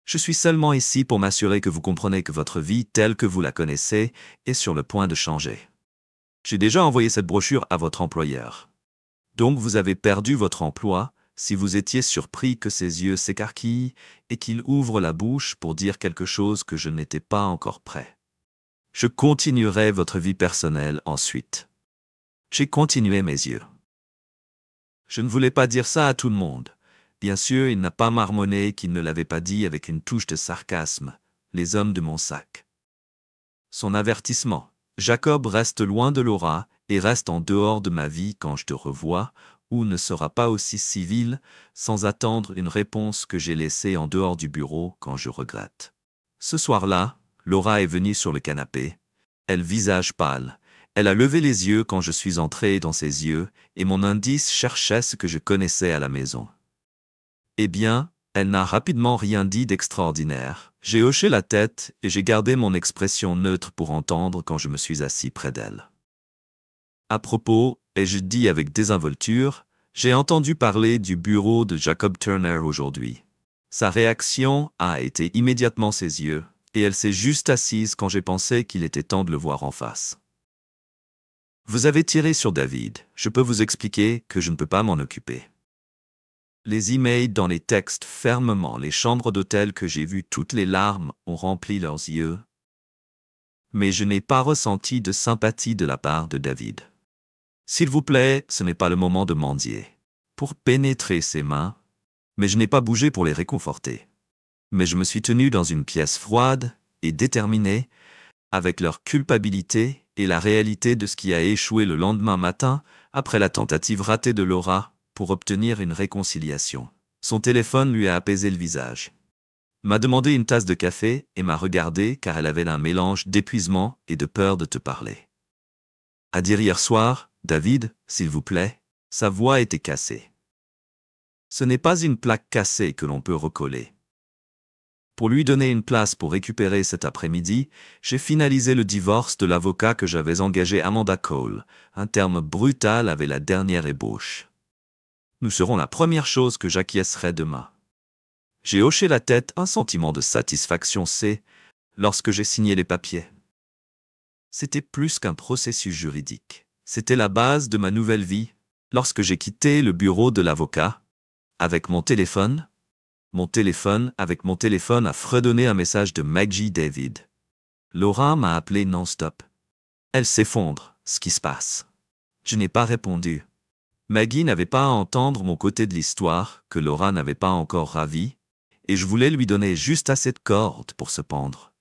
Je suis seulement ici pour m'assurer que vous comprenez que votre vie telle que vous la connaissez est sur le point de changer. J'ai déjà envoyé cette brochure à votre employeur. Donc vous avez perdu votre emploi, si vous étiez surpris que ses yeux s'écarquillent et qu'il ouvre la bouche pour dire quelque chose que je n'étais pas encore prêt. Je continuerai votre vie personnelle ensuite. » J'ai continué mes yeux. Je ne voulais pas dire ça à tout le monde. Bien sûr, il n'a pas marmonné qu'il ne l'avait pas dit avec une touche de sarcasme, les hommes de mon sac. Son avertissement. Jacob reste loin de Laura et reste en dehors de ma vie quand je te revois, ou ne sera pas aussi civil, sans attendre une réponse que j'ai laissée en dehors du bureau quand je regrette. Ce soir-là, Laura est venue sur le canapé, elle visage pâle. Elle a levé les yeux quand je suis entré dans ses yeux, et mon indice cherchait ce que je connaissais à la maison. Eh bien, elle n'a rapidement rien dit d'extraordinaire. J'ai hoché la tête et j'ai gardé mon expression neutre pour entendre quand je me suis assis près d'elle. À propos, ai-je dit avec désinvolture, j'ai entendu parler du bureau de Jacob Turner aujourd'hui. Sa réaction a été immédiatement ses yeux, et elle s'est juste assise quand j'ai pensé qu'il était temps de le voir en face. Vous avez tiré sur David, je peux vous expliquer que je ne peux pas m'en occuper. Les emails dans les textes fermement, les chambres d'hôtel que j'ai vues, toutes les larmes ont rempli leurs yeux. Mais je n'ai pas ressenti de sympathie de la part de David. S'il vous plaît, ce n'est pas le moment de mendier. Pour pénétrer ses mains, mais je n'ai pas bougé pour les réconforter. Mais je me suis tenu dans une pièce froide et déterminée, avec leur culpabilité et la réalité de ce qui a échoué le lendemain matin, après la tentative ratée de Laura, pour obtenir une réconciliation. Son téléphone lui a apaisé le visage. M'a demandé une tasse de café et m'a regardé car elle avait un mélange d'épuisement et de peur de te parler. À dire hier soir, David, s'il vous plaît, sa voix était cassée. Ce n'est pas une plaque cassée que l'on peut recoller. Pour lui donner une place pour récupérer cet après-midi, j'ai finalisé le divorce de l'avocat que j'avais engagé, Amanda Cole, un terme brutal avec la dernière ébauche. Nous serons la première chose que j'acquiescerai demain. J'ai hoché la tête, un sentiment de satisfaction lorsque j'ai signé les papiers. C'était plus qu'un processus juridique. C'était la base de ma nouvelle vie. Lorsque j'ai quitté le bureau de l'avocat, avec mon téléphone a fredonné un message de Maggie David. Laura m'a appelé non-stop. Elle s'effondre, ce qui se passe. Je n'ai pas répondu. Maggie n'avait pas à entendre mon côté de l'histoire, que Laura n'avait pas encore ravi, et je voulais lui donner juste assez de cordes pour se pendre.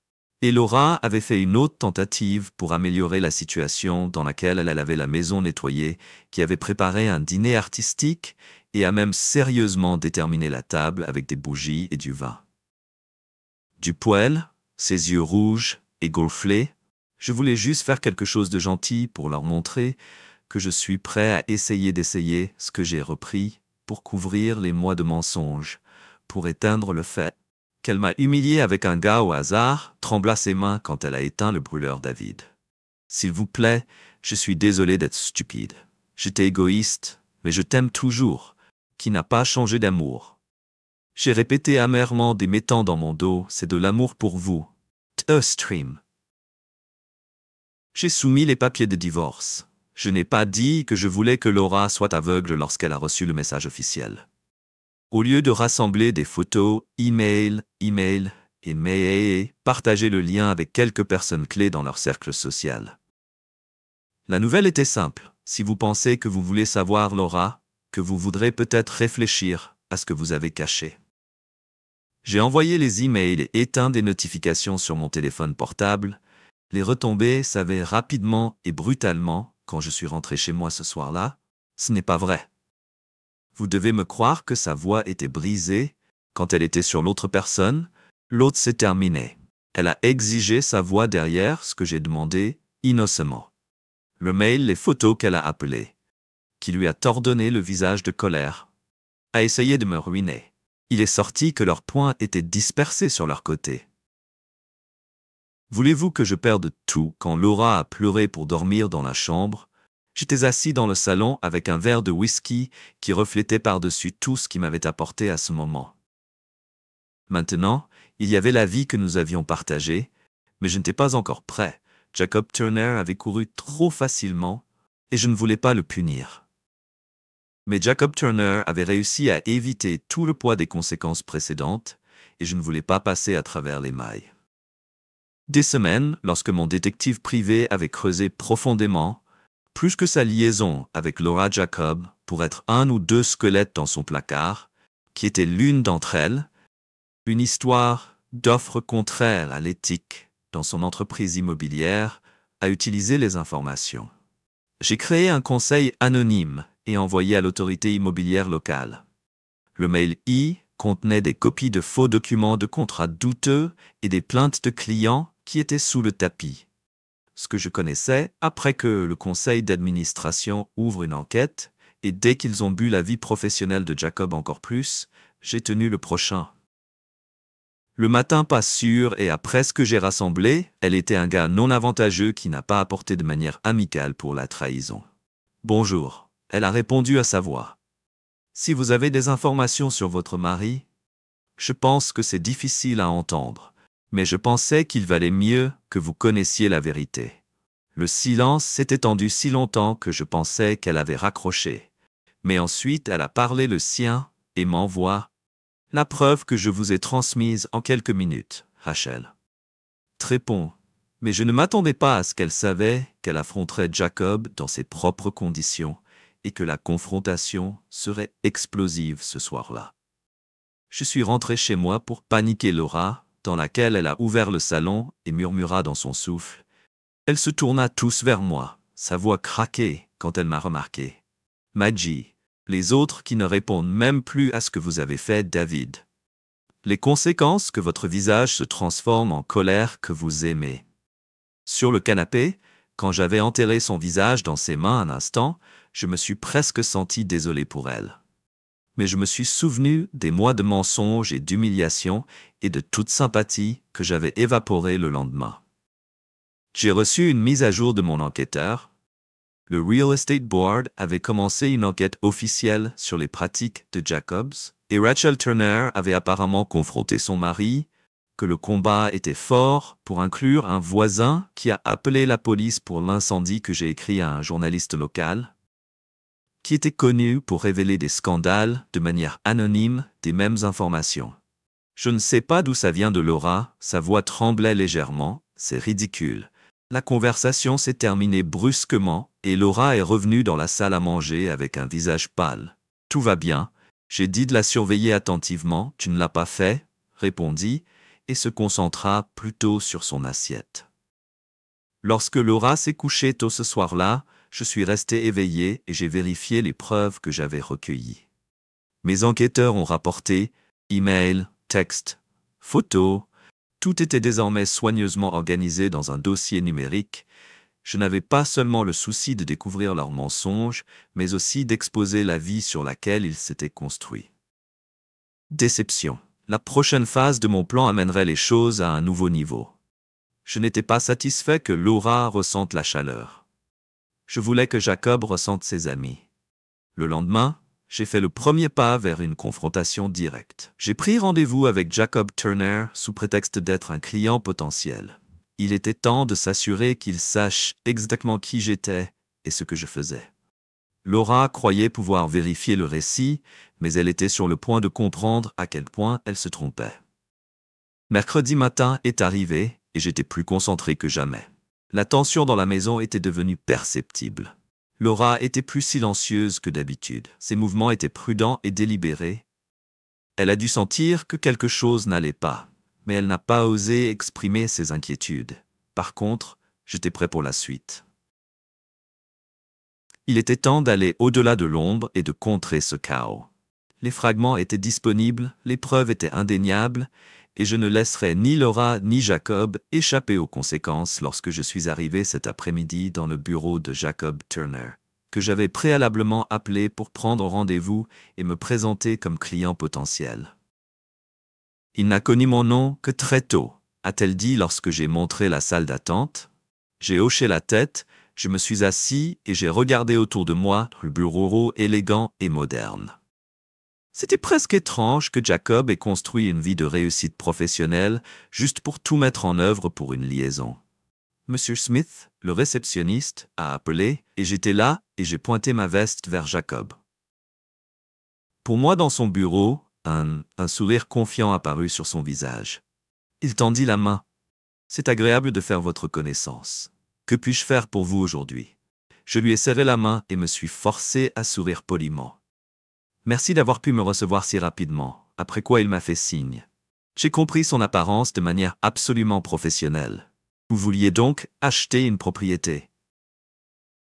Et Laura avait fait une autre tentative pour améliorer la situation dans laquelle elle avait la maison nettoyée, qui avait préparé un dîner artistique et a même sérieusement déterminé la table avec des bougies et du vin. Du poêle, ses yeux rouges et gonflés, je voulais juste faire quelque chose de gentil pour leur montrer que je suis prêt à d'essayer ce que j'ai repris pour couvrir les mois de mensonges, pour éteindre le fait qu'elle m'a humilié avec un gars au hasard, trembla ses mains quand elle a éteint le brûleur David. S'il vous plaît, je suis désolé d'être stupide. J'étais égoïste, mais je t'aime toujours, qui n'a pas changé d'amour. J'ai répété amèrement des mettant dans mon dos, c'est de l'amour pour vous. Stream. J'ai soumis les papiers de divorce. Je n'ai pas dit que je voulais que Laura soit aveugle lorsqu'elle a reçu le message officiel. Au lieu de rassembler des photos, email, et partager le lien avec quelques personnes clés dans leur cercle social. La nouvelle était simple. Si vous pensez que vous voulez savoir Laura, que vous voudrez peut-être réfléchir à ce que vous avez caché. J'ai envoyé les emails et éteint des notifications sur mon téléphone portable. Les retombées s'avèrent rapidement et brutalement quand je suis rentré chez moi ce soir-là. Ce n'est pas vrai. Vous devez me croire que sa voix était brisée. Quand elle était sur l'autre personne, l'autre s'est terminé. Elle a exigé sa voix derrière ce que j'ai demandé, innocemment. Le mail, les photos qu'elle a appelées, qui lui a tordonné le visage de colère, a essayé de me ruiner. Il est sorti que leurs poings étaient dispersés sur leur côté. Voulez-vous que je perde tout quand Laura a pleuré pour dormir dans la chambre? J'étais assis dans le salon avec un verre de whisky qui reflétait par-dessus tout ce qui m'avait apporté à ce moment. Maintenant, il y avait la vie que nous avions partagée, mais je n'étais pas encore prêt. Jacob Turner avait couru trop facilement et je ne voulais pas le punir. Mais Jacob Turner avait réussi à éviter tout le poids des conséquences précédentes et je ne voulais pas passer à travers les mailles. Des semaines, lorsque mon détective privé avait creusé profondément, plus que sa liaison avec Laura Jacob, pour être un ou deux squelettes dans son placard, qui était l'une d'entre elles, une histoire d'offre contraire à l'éthique dans son entreprise immobilière, a utilisé les informations. J'ai créé un conseil anonyme et envoyé à l'autorité immobilière locale. Le mail contenait des copies de faux documents de contrats douteux et des plaintes de clients qui étaient sous le tapis. Ce que je connaissais, après que le conseil d'administration ouvre une enquête, et dès qu'ils ont bu la vie professionnelle de Jacob encore plus, j'ai tenu le prochain. Le matin pas sûr et après ce que j'ai rassemblé, elle était un gars non avantageux qui n'a pas apporté de manière amicale pour la trahison. Bonjour, elle a répondu à sa voix. Si vous avez des informations sur votre mari, je pense que c'est difficile à entendre, mais je pensais qu'il valait mieux que vous connaissiez la vérité. Le silence s'est étendu si longtemps que je pensais qu'elle avait raccroché. Mais ensuite elle a parlé le sien et m'envoie la preuve que je vous ai transmise en quelques minutes, Rachel. Trépon. Mais je ne m'attendais pas à ce qu'elle savait qu'elle affronterait Jacob dans ses propres conditions et que la confrontation serait explosive ce soir-là. Je suis rentré chez moi pour paniquer Laura, dans laquelle elle a ouvert le salon et murmura dans son souffle. Elle se tourna tous vers moi, sa voix craquait quand elle m'a remarqué. Maggie, les autres qui ne répondent même plus à ce que vous avez fait, David. Les conséquences que votre visage se transforme en colère que vous aimez. Sur le canapé, quand j'avais enterré son visage dans ses mains un instant, je me suis presque senti désolé pour elle. Mais je me suis souvenu des mois de mensonges et d'humiliation et de toute sympathie que j'avais évaporées le lendemain. J'ai reçu une mise à jour de mon enquêteur. Le Real Estate Board avait commencé une enquête officielle sur les pratiques de Jacobs, et Rachel Turner avait apparemment confronté son mari, que le combat était fort pour inclure un voisin qui a appelé la police pour l'incendie que j'ai écrit à un journaliste local, qui était connu pour révéler des scandales de manière anonyme des mêmes informations. Je ne sais pas d'où ça vient de Laura, sa voix tremblait légèrement, c'est ridicule. La conversation s'est terminée brusquement et Laura est revenue dans la salle à manger avec un visage pâle. « Tout va bien. J'ai dit de la surveiller attentivement, tu ne l'as pas fait, » répondit, et se concentra plutôt sur son assiette. Lorsque Laura s'est couchée tôt ce soir-là, je suis resté éveillé et j'ai vérifié les preuves que j'avais recueillies. Mes enquêteurs ont rapporté email, texte, photos. Tout était désormais soigneusement organisé dans un dossier numérique. Je n'avais pas seulement le souci de découvrir leurs mensonges, mais aussi d'exposer la vie sur laquelle ils s'étaient construits. Déception. La prochaine phase de mon plan amènerait les choses à un nouveau niveau. Je n'étais pas satisfait que Laura ressente la chaleur. Je voulais que Jacob ressente ses amis. Le lendemain, j'ai fait le premier pas vers une confrontation directe. J'ai pris rendez-vous avec Jacob Turner sous prétexte d'être un client potentiel. Il était temps de s'assurer qu'il sache exactement qui j'étais et ce que je faisais. Laura croyait pouvoir vérifier le récit, mais elle était sur le point de comprendre à quel point elle se trompait. Mercredi matin est arrivé et j'étais plus concentré que jamais. La tension dans la maison était devenue perceptible. Laura était plus silencieuse que d'habitude. Ses mouvements étaient prudents et délibérés. Elle a dû sentir que quelque chose n'allait pas, mais elle n'a pas osé exprimer ses inquiétudes. Par contre, j'étais prêt pour la suite. Il était temps d'aller au-delà de l'ombre et de contrer ce chaos. Les fragments étaient disponibles, les preuves étaient indéniables, et je ne laisserai ni Laura ni Jacob échapper aux conséquences lorsque je suis arrivé cet après-midi dans le bureau de Jacob Turner, que j'avais préalablement appelé pour prendre rendez-vous et me présenter comme client potentiel. Il n'a connu mon nom que très tôt, a-t-elle dit lorsque j'ai montré la salle d'attente. J'ai hoché la tête, je me suis assis et j'ai regardé autour de moi le bureau élégant et moderne. C'était presque étrange que Jacob ait construit une vie de réussite professionnelle juste pour tout mettre en œuvre pour une liaison. Monsieur Smith, le réceptionniste, a appelé et j'étais là et j'ai pointé ma veste vers Jacob. Pour moi, dans son bureau, un sourire confiant apparut sur son visage. Il tendit la main. « C'est agréable de faire votre connaissance. Que puis-je faire pour vous aujourd'hui ?» Je lui ai serré la main et me suis forcé à sourire poliment. Merci d'avoir pu me recevoir si rapidement, après quoi il m'a fait signe. J'ai compris son apparence de manière absolument professionnelle. Vous vouliez donc acheter une propriété.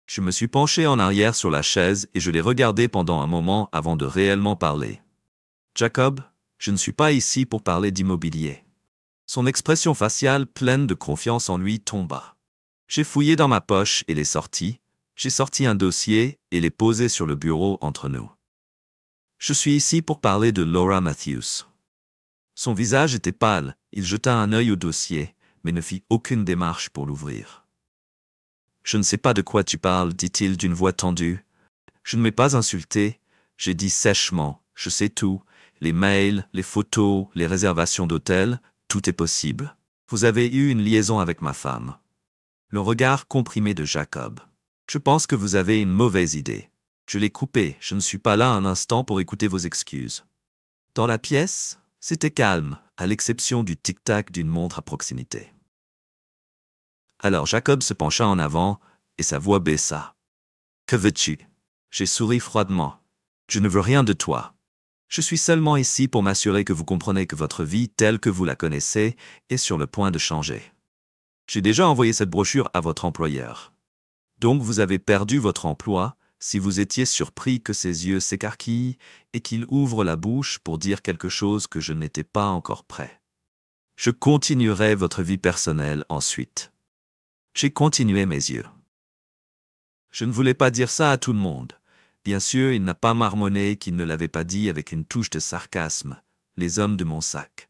Je me suis penché en arrière sur la chaise et je l'ai regardé pendant un moment avant de réellement parler. Jacob, je ne suis pas ici pour parler d'immobilier. Son expression faciale pleine de confiance en lui tomba. J'ai fouillé dans ma poche et l'ai sorti. J'ai sorti un dossier et l'ai posé sur le bureau entre nous. Je suis ici pour parler de Laura Matthews. Son visage était pâle, il jeta un œil au dossier, mais ne fit aucune démarche pour l'ouvrir. Je ne sais pas de quoi tu parles, dit-il d'une voix tendue, Je ne m'ai pas insulté, j'ai dit sèchement, je sais tout, les mails, les photos, les réservations d'hôtel, tout est possible. Vous avez eu une liaison avec ma femme. Le regard comprimé de Jacob. Je pense que vous avez une mauvaise idée. Je l'ai coupé, je ne suis pas là un instant pour écouter vos excuses. Dans la pièce, c'était calme, à l'exception du tic-tac d'une montre à proximité. Alors Jacob se pencha en avant, et sa voix baissa. « Que veux-tu » J'ai souri froidement. « Je ne veux rien de toi. Je suis seulement ici pour m'assurer que vous comprenez que votre vie telle que vous la connaissez est sur le point de changer. J'ai déjà envoyé cette brochure à votre employeur. Donc vous avez perdu votre emploi si vous étiez surpris que ses yeux s'écarquillent et qu'il ouvre la bouche pour dire quelque chose que je n'étais pas encore prêt. Je continuerai votre vie personnelle ensuite. » J'ai continué mes yeux. Je ne voulais pas dire ça à tout le monde. Bien sûr, il n'a pas marmonné qu'il ne l'avait pas dit avec une touche de sarcasme, les hommes de mon sac.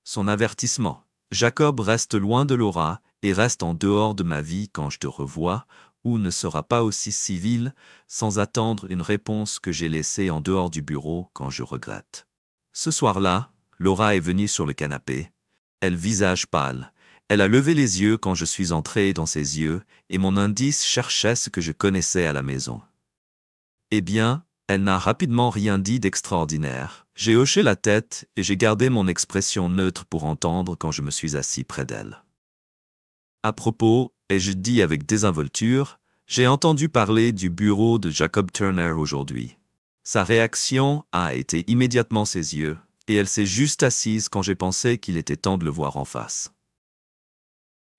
Son avertissement. Jacob reste loin de Laura et reste en dehors de ma vie quand je te revois, ou ne sera pas aussi civil, sans attendre une réponse que j'ai laissée en dehors du bureau quand je regrette. Ce soir-là, Laura est venue sur le canapé, elle visage pâle. Elle a levé les yeux quand je suis entré dans ses yeux, et mon indice cherchait ce que je connaissais à la maison. Eh bien, elle n'a rapidement rien dit d'extraordinaire. J'ai hoché la tête et j'ai gardé mon expression neutre pour entendre quand je me suis assis près d'elle. À propos, ai-je dit avec désinvolture, j'ai entendu parler du bureau de Jacob Turner aujourd'hui. Sa réaction a été immédiatement ses yeux, et elle s'est juste assise quand j'ai pensé qu'il était temps de le voir en face.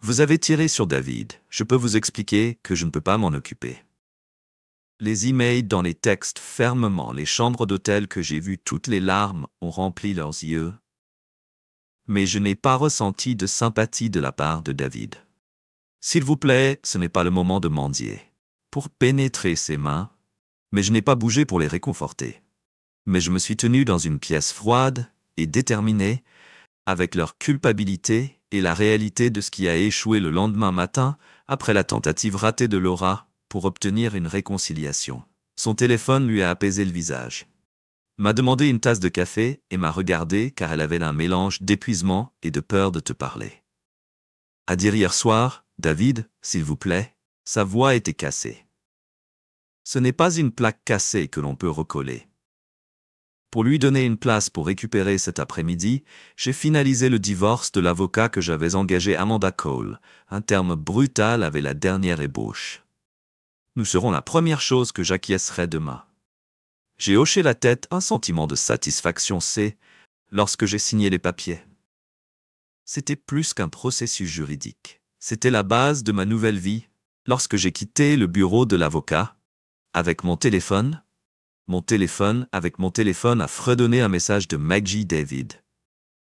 Vous avez tiré sur David, je peux vous expliquer que je ne peux pas m'en occuper. Les emails dans les textes fermement, les chambres d'hôtel que j'ai vues, toutes les larmes ont rempli leurs yeux. Mais je n'ai pas ressenti de sympathie de la part de David. S'il vous plaît, ce n'est pas le moment de mendier. Pour pénétrer ses mains, mais je n'ai pas bougé pour les réconforter. Mais je me suis tenu dans une pièce froide et déterminée, avec leur culpabilité et la réalité de ce qui a échoué le lendemain matin, après la tentative ratée de Laura, pour obtenir une réconciliation. Son téléphone lui a apaisé le visage. M'a demandé une tasse de café et m'a regardé car elle avait un mélange d'épuisement et de peur de te parler. À dire hier soir, David, s'il vous plaît, sa voix était cassée. Ce n'est pas une plaque cassée que l'on peut recoller. Pour lui donner une place pour récupérer cet après-midi, j'ai finalisé le divorce de l'avocat que j'avais engagé Amanda Cole, un terme brutal avec la dernière ébauche. Nous serons la première chose que j'acquiescerai demain. J'ai hoché la tête, un sentiment de satisfaction lorsque j'ai signé les papiers. C'était plus qu'un processus juridique. C'était la base de ma nouvelle vie, lorsque j'ai quitté le bureau de l'avocat, avec mon téléphone a fredonné un message de Maggie David.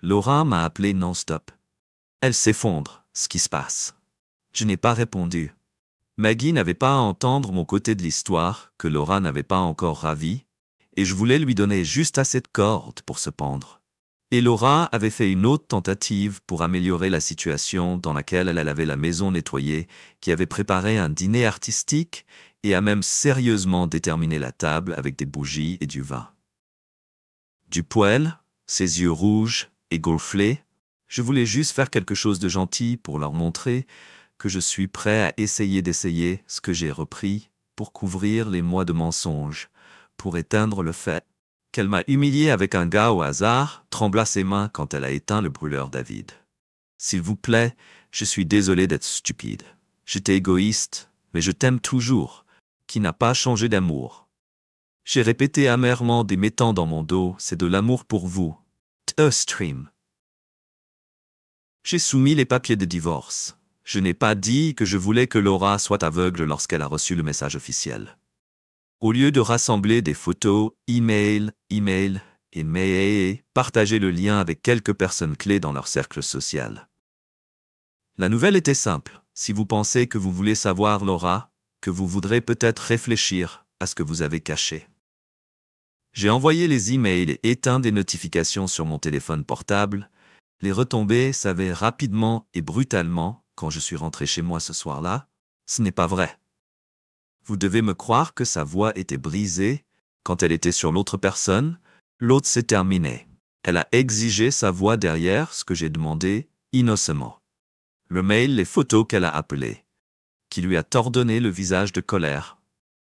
Laura m'a appelé non-stop. Elle s'effondre, ce qui se passe. Je n'ai pas répondu. Maggie n'avait pas à entendre mon côté de l'histoire, que Laura n'avait pas encore ravi, et je voulais lui donner juste assez de cordes pour se pendre. Et Laura avait fait une autre tentative pour améliorer la situation dans laquelle elle avait la maison nettoyée, qui avait préparé un dîner artistique et a même sérieusement déterminé la table avec des bougies et du vin. Du poêle, ses yeux rouges et gonflés, je voulais juste faire quelque chose de gentil pour leur montrer que je suis prêt à essayer d'essayer ce que j'ai repris pour couvrir les mois de mensonges, pour éteindre le fait qu'elle m'a humilié avec un gars au hasard, trembla ses mains quand elle a éteint le brûleur David. S'il vous plaît, je suis désolé d'être stupide. J'étais égoïste, mais je t'aime toujours, qui n'a pas changé d'amour. J'ai répété amèrement des mettant dans mon dos, c'est de l'amour pour vous. Stream. J'ai soumis les papiers de divorce. Je n'ai pas dit que je voulais que Laura soit aveugle lorsqu'elle a reçu le message officiel. Au lieu de rassembler des photos, emails, et partager le lien avec quelques personnes clés dans leur cercle social. La nouvelle était simple. Si vous pensez que vous voulez savoir Laura, que vous voudrez peut-être réfléchir à ce que vous avez caché. J'ai envoyé les emails et éteint des notifications sur mon téléphone portable. Les retombées s'avèrent rapidement et brutalement quand je suis rentré chez moi ce soir-là. Ce n'est pas vrai. Vous devez me croire que sa voix était brisée. Quand elle était sur l'autre personne, l'autre s'est terminé. Elle a exigé sa voix derrière ce que j'ai demandé, innocemment. Le mail, les photos qu'elle a appelées, qui lui a tordonné le visage de colère,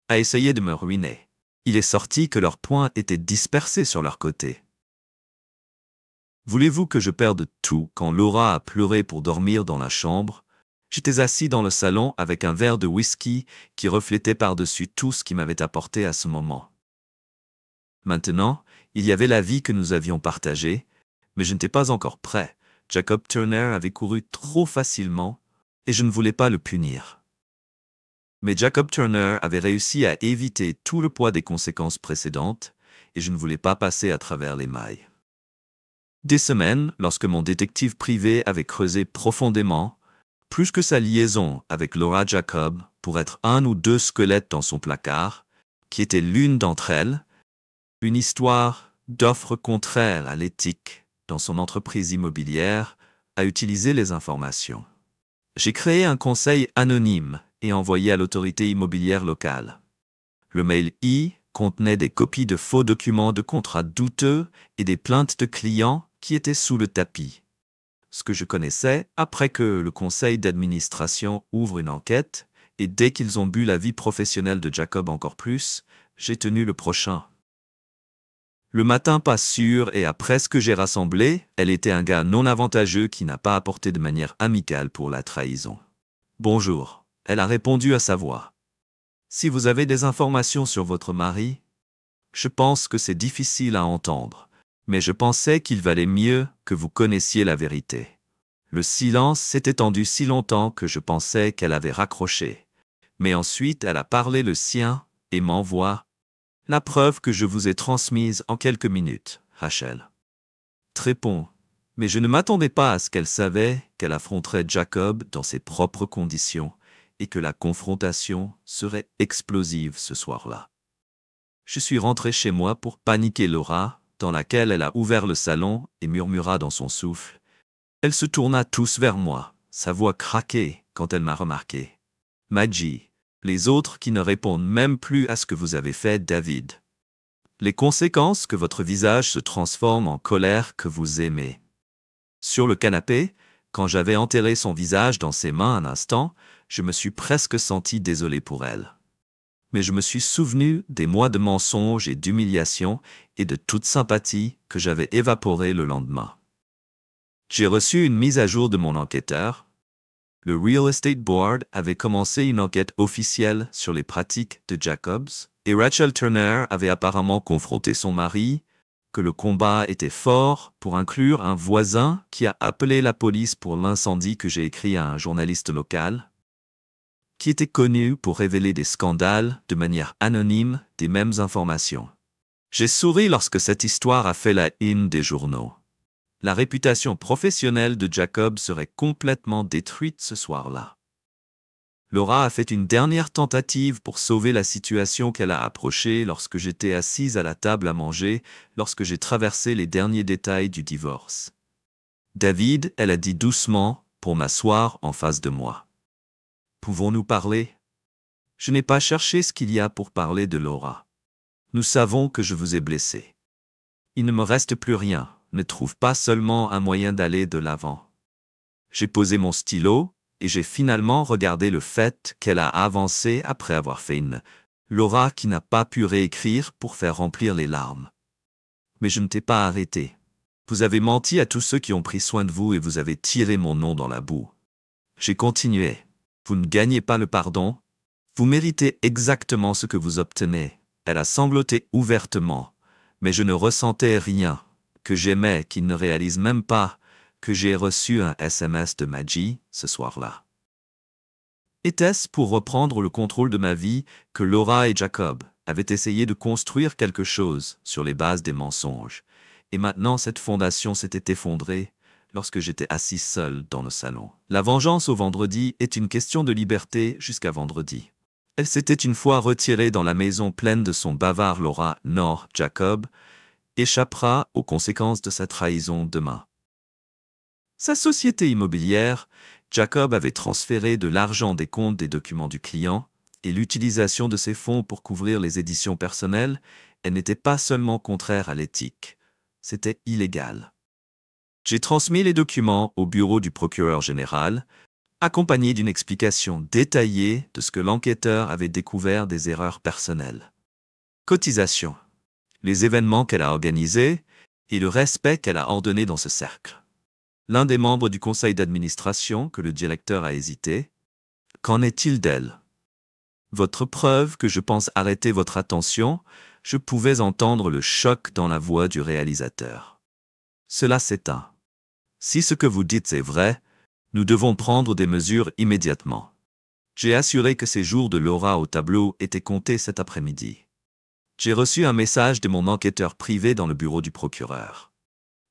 a essayé de me ruiner. Il est sorti que leurs poings étaient dispersés sur leur côté. Voulez-vous que je perde tout? Quand Laura a pleuré pour dormir dans la chambre, j'étais assis dans le salon avec un verre de whisky qui reflétait par-dessus tout ce qui m'avait apporté à ce moment. Maintenant, il y avait la vie que nous avions partagée, mais je n'étais pas encore prêt. Jacob Turner avait couru trop facilement et je ne voulais pas le punir. Mais Jacob Turner avait réussi à éviter tout le poids des conséquences précédentes et je ne voulais pas passer à travers les mailles. Des semaines, lorsque mon détective privé avait creusé profondément, plus que sa liaison avec Laura Jacob, pour être un ou deux squelettes dans son placard, qui était l'une d'entre elles, une histoire d'offre contraire à l'éthique dans son entreprise immobilière, a utilisé les informations. J'ai créé un conseil anonyme et envoyé à l'autorité immobilière locale. Le mail I contenait des copies de faux documents de contrats douteux et des plaintes de clients qui étaient sous le tapis. Ce que je connaissais après que le conseil d'administration ouvre une enquête, et dès qu'ils ont bu la vie professionnelle de Jacob encore plus, j'ai tenu le prochain. Le matin pas sûr et après ce que j'ai rassemblé, elle était un gars non avantageux qui n'a pas apporté de manière amicale pour la trahison. Bonjour, elle a répondu à sa voix. Si vous avez des informations sur votre mari, je pense que c'est difficile à entendre, mais je pensais qu'il valait mieux que vous connaissiez la vérité. Le silence s'est étendu si longtemps que je pensais qu'elle avait raccroché. Mais ensuite elle a parlé le sien et m'envoie la preuve que je vous ai transmise en quelques minutes, Rachel. Trépon, mais je ne m'attendais pas à ce qu'elle savait qu'elle affronterait Jacob dans ses propres conditions et que la confrontation serait explosive ce soir-là. Je suis rentré chez moi pour paniquer Laura, dans laquelle elle a ouvert le salon et murmura dans son souffle. Elle se tourna tous vers moi, sa voix craquait quand elle m'a remarqué. Maggie, les autres qui ne répondent même plus à ce que vous avez fait, David. Les conséquences que votre visage se transforme en colère que vous aimez. Sur le canapé, quand j'avais enterré son visage dans ses mains un instant, je me suis presque senti désolé pour elle. Mais je me suis souvenu des mois de mensonges et d'humiliation et de toute sympathie que j'avais évaporées le lendemain. J'ai reçu une mise à jour de mon enquêteur. Le Real Estate Board avait commencé une enquête officielle sur les pratiques de Jacobs et Rachel Turner avait apparemment confronté son mari, que le combat était fort pour inclure un voisin qui a appelé la police pour l'incendie que j'ai écrit à un journaliste local, qui était connu pour révéler des scandales de manière anonyme des mêmes informations. J'ai souri lorsque cette histoire a fait la une des journaux. La réputation professionnelle de Jacob serait complètement détruite ce soir-là. Laura a fait une dernière tentative pour sauver la situation qu'elle a approchée lorsque j'étais assise à la table à manger, lorsque j'ai traversé les derniers détails du divorce. David, elle a dit doucement, pour m'asseoir en face de moi. Pouvons-nous parler? Je n'ai pas cherché ce qu'il y a pour parler de Laura. Nous savons que je vous ai blessé. Il ne me reste plus rien. Ne trouve pas seulement un moyen d'aller de l'avant. J'ai posé mon stylo et j'ai finalement regardé le fait qu'elle a avancé après avoir fait une Laura qui n'a pas pu réécrire pour faire remplir les larmes. Mais je ne t'ai pas arrêté. Vous avez menti à tous ceux qui ont pris soin de vous et vous avez tiré mon nom dans la boue. J'ai continué. Vous ne gagnez pas le pardon. Vous méritez exactement ce que vous obtenez. Elle a sangloté ouvertement, mais je ne ressentais rien. Que j'aimais, qu'il ne réalise même pas que j'ai reçu un SMS de Maggie ce soir-là. Était-ce pour reprendre le contrôle de ma vie que Laura et Jacob avaient essayé de construire quelque chose sur les bases des mensonges, et maintenant cette fondation s'était effondrée lorsque j'étais assis seul dans le salon. La vengeance au vendredi est une question de liberté jusqu'à vendredi. Elle s'était une fois retirée dans la maison pleine de son bavard Laura, Nord, Jacob, échappera aux conséquences de sa trahison demain. Sa société immobilière, Jacob avait transféré de l'argent des comptes des documents du client et l'utilisation de ces fonds pour couvrir les éditions personnelles, elle n'était pas seulement contraire à l'éthique, c'était illégal. J'ai transmis les documents au bureau du procureur général, accompagné d'une explication détaillée de ce que l'enquêteur avait découvert des erreurs personnelles. Cotisation, les événements qu'elle a organisés et le respect qu'elle a ordonné dans ce cercle. L'un des membres du conseil d'administration que le directeur a hésité. Qu'en est-il d'elle? Votre preuve que je pense arrêter votre attention, je pouvais entendre le choc dans la voix du réalisateur. Cela s'éteint. Si ce que vous dites est vrai, nous devons prendre des mesures immédiatement. J'ai assuré que ces jours de Laura au tableau étaient comptés cet après-midi. J'ai reçu un message de mon enquêteur privé dans le bureau du procureur.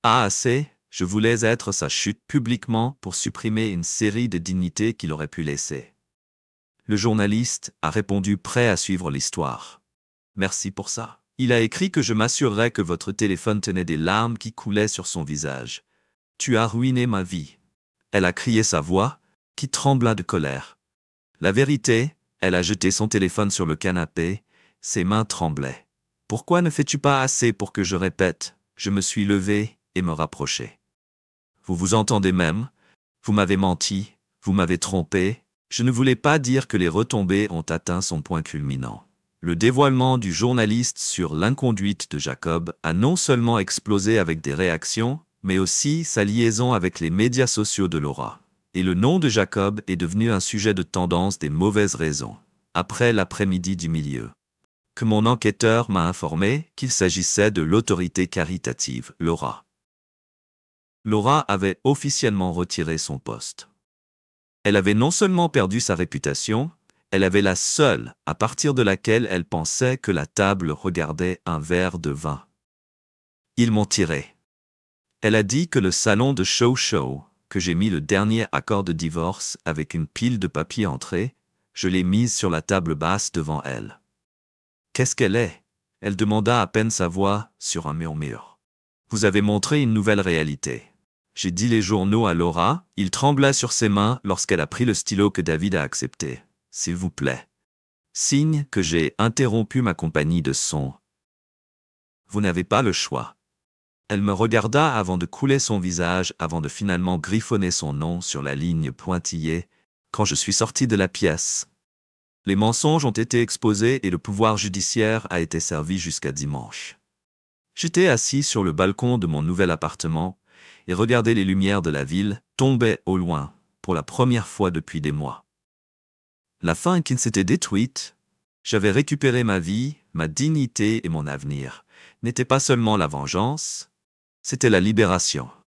Assez, je voulais être sa chute publiquement pour supprimer une série de dignités qu'il aurait pu laisser. Le journaliste a répondu prêt à suivre l'histoire. Merci pour ça. Il a écrit que je m'assurerais que votre téléphone tenait des larmes qui coulaient sur son visage. Tu as ruiné ma vie. Elle a crié sa voix, qui trembla de colère. La vérité, elle a jeté son téléphone sur le canapé, ses mains tremblaient. Pourquoi ne fais-tu pas assez pour que je répète? Je me suis levé et me rapproché. Vous vous entendez même? Vous m'avez menti, vous m'avez trompé. Je ne voulais pas dire que les retombées ont atteint son point culminant. Le dévoilement du journaliste sur l'inconduite de Jacob a non seulement explosé avec des réactions, mais aussi sa liaison avec les médias sociaux de Laura. Et le nom de Jacob est devenu un sujet de tendance des mauvaises raisons, après l'après-midi du milieu. Que mon enquêteur m'a informé qu'il s'agissait de l'autorité caritative, Laura. Laura avait officiellement retiré son poste. Elle avait non seulement perdu sa réputation, elle avait la seule à partir de laquelle elle pensait que la table regardait un verre de vin. Ils m'ont tiré. Elle a dit que le salon de Show, que j'ai mis le dernier accord de divorce avec une pile de papier entrée, je l'ai mise sur la table basse devant elle. Qu'est-ce qu'elle est? Elle demanda à peine sa voix sur un murmure. Vous avez montré une nouvelle réalité. J'ai dit les journaux à Laura, il trembla sur ses mains lorsqu'elle a pris le stylo que David a accepté. S'il vous plaît. Signe que j'ai interrompu ma compagnie de son. Vous n'avez pas le choix. Elle me regarda avant de couler son visage, avant de finalement griffonner son nom sur la ligne pointillée, quand je suis sorti de la pièce. Les mensonges ont été exposés et le pouvoir judiciaire a été servi jusqu'à dimanche. J'étais assis sur le balcon de mon nouvel appartement et regardais les lumières de la ville tomber au loin, pour la première fois depuis des mois. La fin qui s'était détruite, j'avais récupéré ma vie, ma dignité et mon avenir, n'était pas seulement la vengeance, c'était la libération.